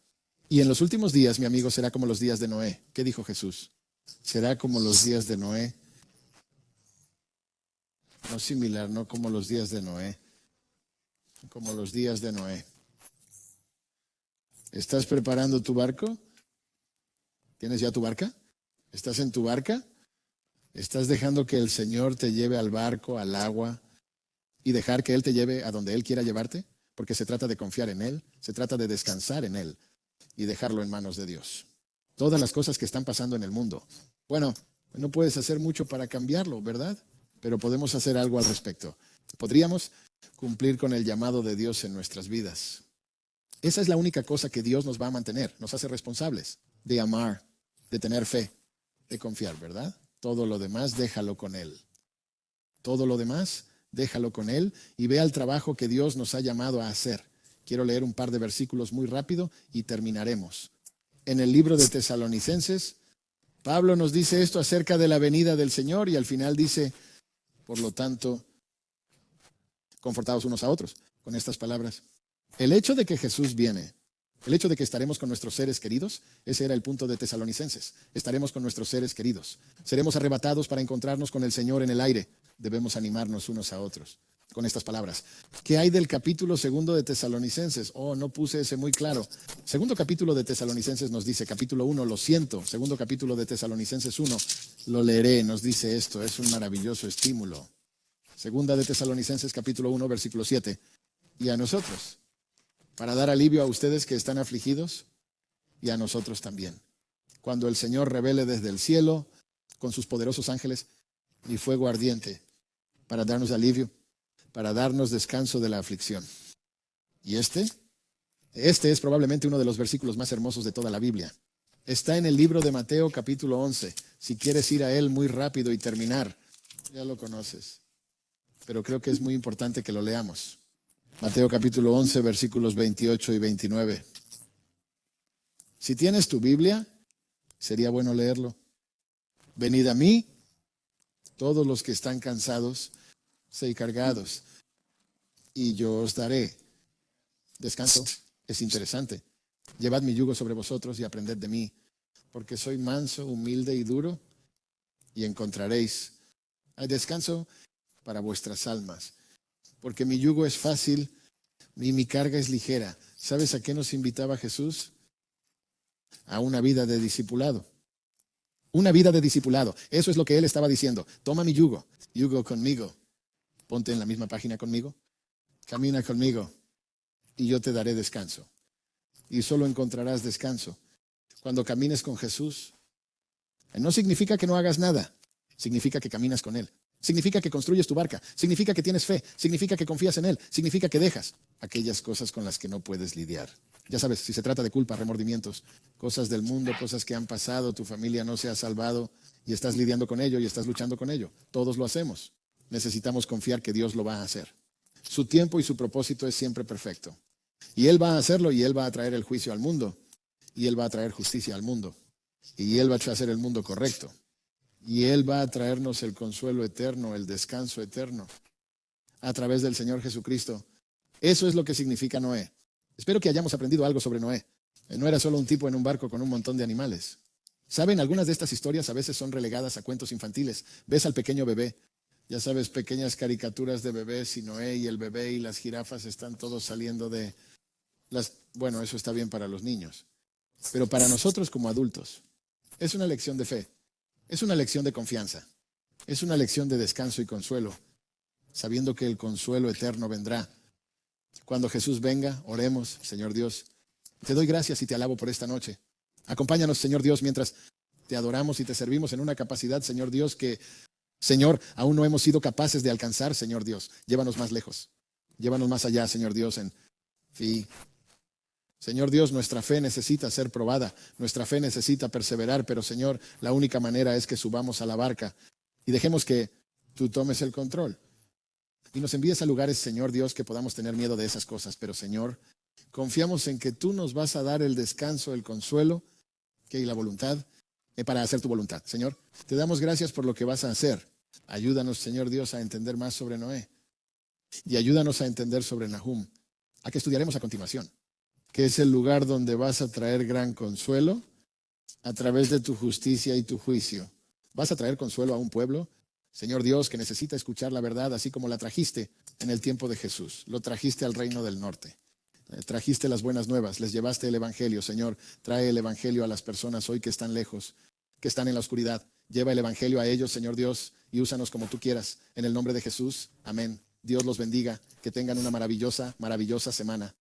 Y en los últimos días, mi amigo, será como los días de Noé. ¿Qué dijo Jesús? Será como los días de Noé. No similar, no como los días de Noé. Como los días de Noé. ¿Estás preparando tu barco? ¿Tienes ya tu barca? ¿Estás en tu barca? ¿Estás dejando que el Señor te lleve al barco, al agua, y dejar que Él te lleve a donde Él quiera llevarte? Porque se trata de confiar en Él, se trata de descansar en Él y dejarlo en manos de Dios. Todas las cosas que están pasando en el mundo. Bueno, no puedes hacer mucho para cambiarlo, ¿verdad? Pero podemos hacer algo al respecto. Podríamos cumplir con el llamado de Dios en nuestras vidas. Esa es la única cosa que Dios nos va a mantener, nos hace responsables de amar, de tener fe, de confiar, ¿verdad? Todo lo demás, déjalo con Él. Todo lo demás, déjalo con Él y ve al trabajo que Dios nos ha llamado a hacer. Quiero leer un par de versículos muy rápido y terminaremos. En el libro de Tesalonicenses, Pablo nos dice esto acerca de la venida del Señor y al final dice, por lo tanto, confortados unos a otros con estas palabras. El hecho de que Jesús viene, el hecho de que estaremos con nuestros seres queridos, ese era el punto de Tesalonicenses. Estaremos con nuestros seres queridos. Seremos arrebatados para encontrarnos con el Señor en el aire. Debemos animarnos unos a otros con estas palabras. ¿Qué hay del capítulo 2 de Tesalonicenses? Oh, no puse ese muy claro. Segundo capítulo de Tesalonicenses nos dice, capítulo 1, lo siento. Segundo capítulo de Tesalonicenses 1, lo leeré, nos dice esto. Es un maravilloso estímulo. Segunda de Tesalonicenses, capítulo 1, versículo 7. Y a nosotros, para dar alivio a ustedes que están afligidos y a nosotros también. Cuando el Señor revele desde el cielo con sus poderosos ángeles y fuego ardiente para darnos alivio, para darnos descanso de la aflicción. Y este es probablemente uno de los versículos más hermosos de toda la Biblia. Está en el libro de Mateo capítulo 11. Si quieres ir a él muy rápido y terminar, ya lo conoces. Pero creo que es muy importante que lo leamos. Mateo capítulo 11, versículos 28 y 29. Si tienes tu Biblia, sería bueno leerlo. Venid a mí, todos los que están cansados y cargados, y yo os daré descanso. Es interesante. Llevad mi yugo sobre vosotros y aprended de mí, porque soy manso, humilde y duro, y encontraréis. Hay descanso para vuestras almas. Porque mi yugo es fácil y mi carga es ligera. ¿Sabes a qué nos invitaba Jesús? A una vida de discipulado. Una vida de discipulado. Eso es lo que Él estaba diciendo. Toma mi yugo conmigo. Ponte en la misma página conmigo. Camina conmigo y yo te daré descanso. Y solo encontrarás descanso cuando camines con Jesús. No significa que no hagas nada. Significa que caminas con Él. Significa que construyes tu barca, significa que tienes fe, significa que confías en Él, significa que dejas aquellas cosas con las que no puedes lidiar. Ya sabes, si se trata de culpa, remordimientos, cosas del mundo, cosas que han pasado, tu familia no se ha salvado y estás lidiando con ello y estás luchando con ello. Todos lo hacemos. Necesitamos confiar que Dios lo va a hacer. Su tiempo y su propósito es siempre perfecto. Y Él va a hacerlo y Él va a traer el juicio al mundo. Y Él va a traer justicia al mundo. Y Él va a hacer el mundo correcto. Y Él va a traernos el consuelo eterno, el descanso eterno, a través del Señor Jesucristo. Eso es lo que significa Noé. Espero que hayamos aprendido algo sobre Noé. No era solo un tipo en un barco con un montón de animales. ¿Saben? Algunas de estas historias a veces son relegadas a cuentos infantiles. Ves al pequeño bebé, ya sabes, pequeñas caricaturas de bebés y Noé y el bebé y las jirafas están todos saliendo de las... Bueno, eso está bien para los niños. Pero para nosotros como adultos, es una lección de fe, es una lección de confianza, es una lección de descanso y consuelo, sabiendo que el consuelo eterno vendrá. Cuando Jesús venga, oremos, Señor Dios. Te doy gracias y te alabo por esta noche. Acompáñanos, Señor Dios, mientras te adoramos y te servimos en una capacidad, Señor Dios, que, Señor, aún no hemos sido capaces de alcanzar, Señor Dios. Llévanos más lejos. Llévanos más allá, Señor Dios, en fin. Señor Dios, nuestra fe necesita ser probada, nuestra fe necesita perseverar, pero Señor, la única manera es que subamos a la barca y dejemos que tú tomes el control. Y nos envíes a lugares, Señor Dios, que podamos tener miedo de esas cosas, pero Señor, confiamos en que tú nos vas a dar el descanso, el consuelo, y la voluntad para hacer tu voluntad. Señor, te damos gracias por lo que vas a hacer. Ayúdanos, Señor Dios, a entender más sobre Noé y ayúdanos a entender sobre Nahum, a que estudiaremos a continuación, que es el lugar donde vas a traer gran consuelo a través de tu justicia y tu juicio. Vas a traer consuelo a un pueblo, Señor Dios, que necesita escuchar la verdad así como la trajiste en el tiempo de Jesús. Lo trajiste al reino del norte. Trajiste las buenas nuevas, les llevaste el evangelio. Señor, trae el evangelio a las personas hoy que están lejos, que están en la oscuridad. Lleva el evangelio a ellos, Señor Dios, y úsanos como tú quieras. En el nombre de Jesús, amén. Dios los bendiga, que tengan una maravillosa, maravillosa semana.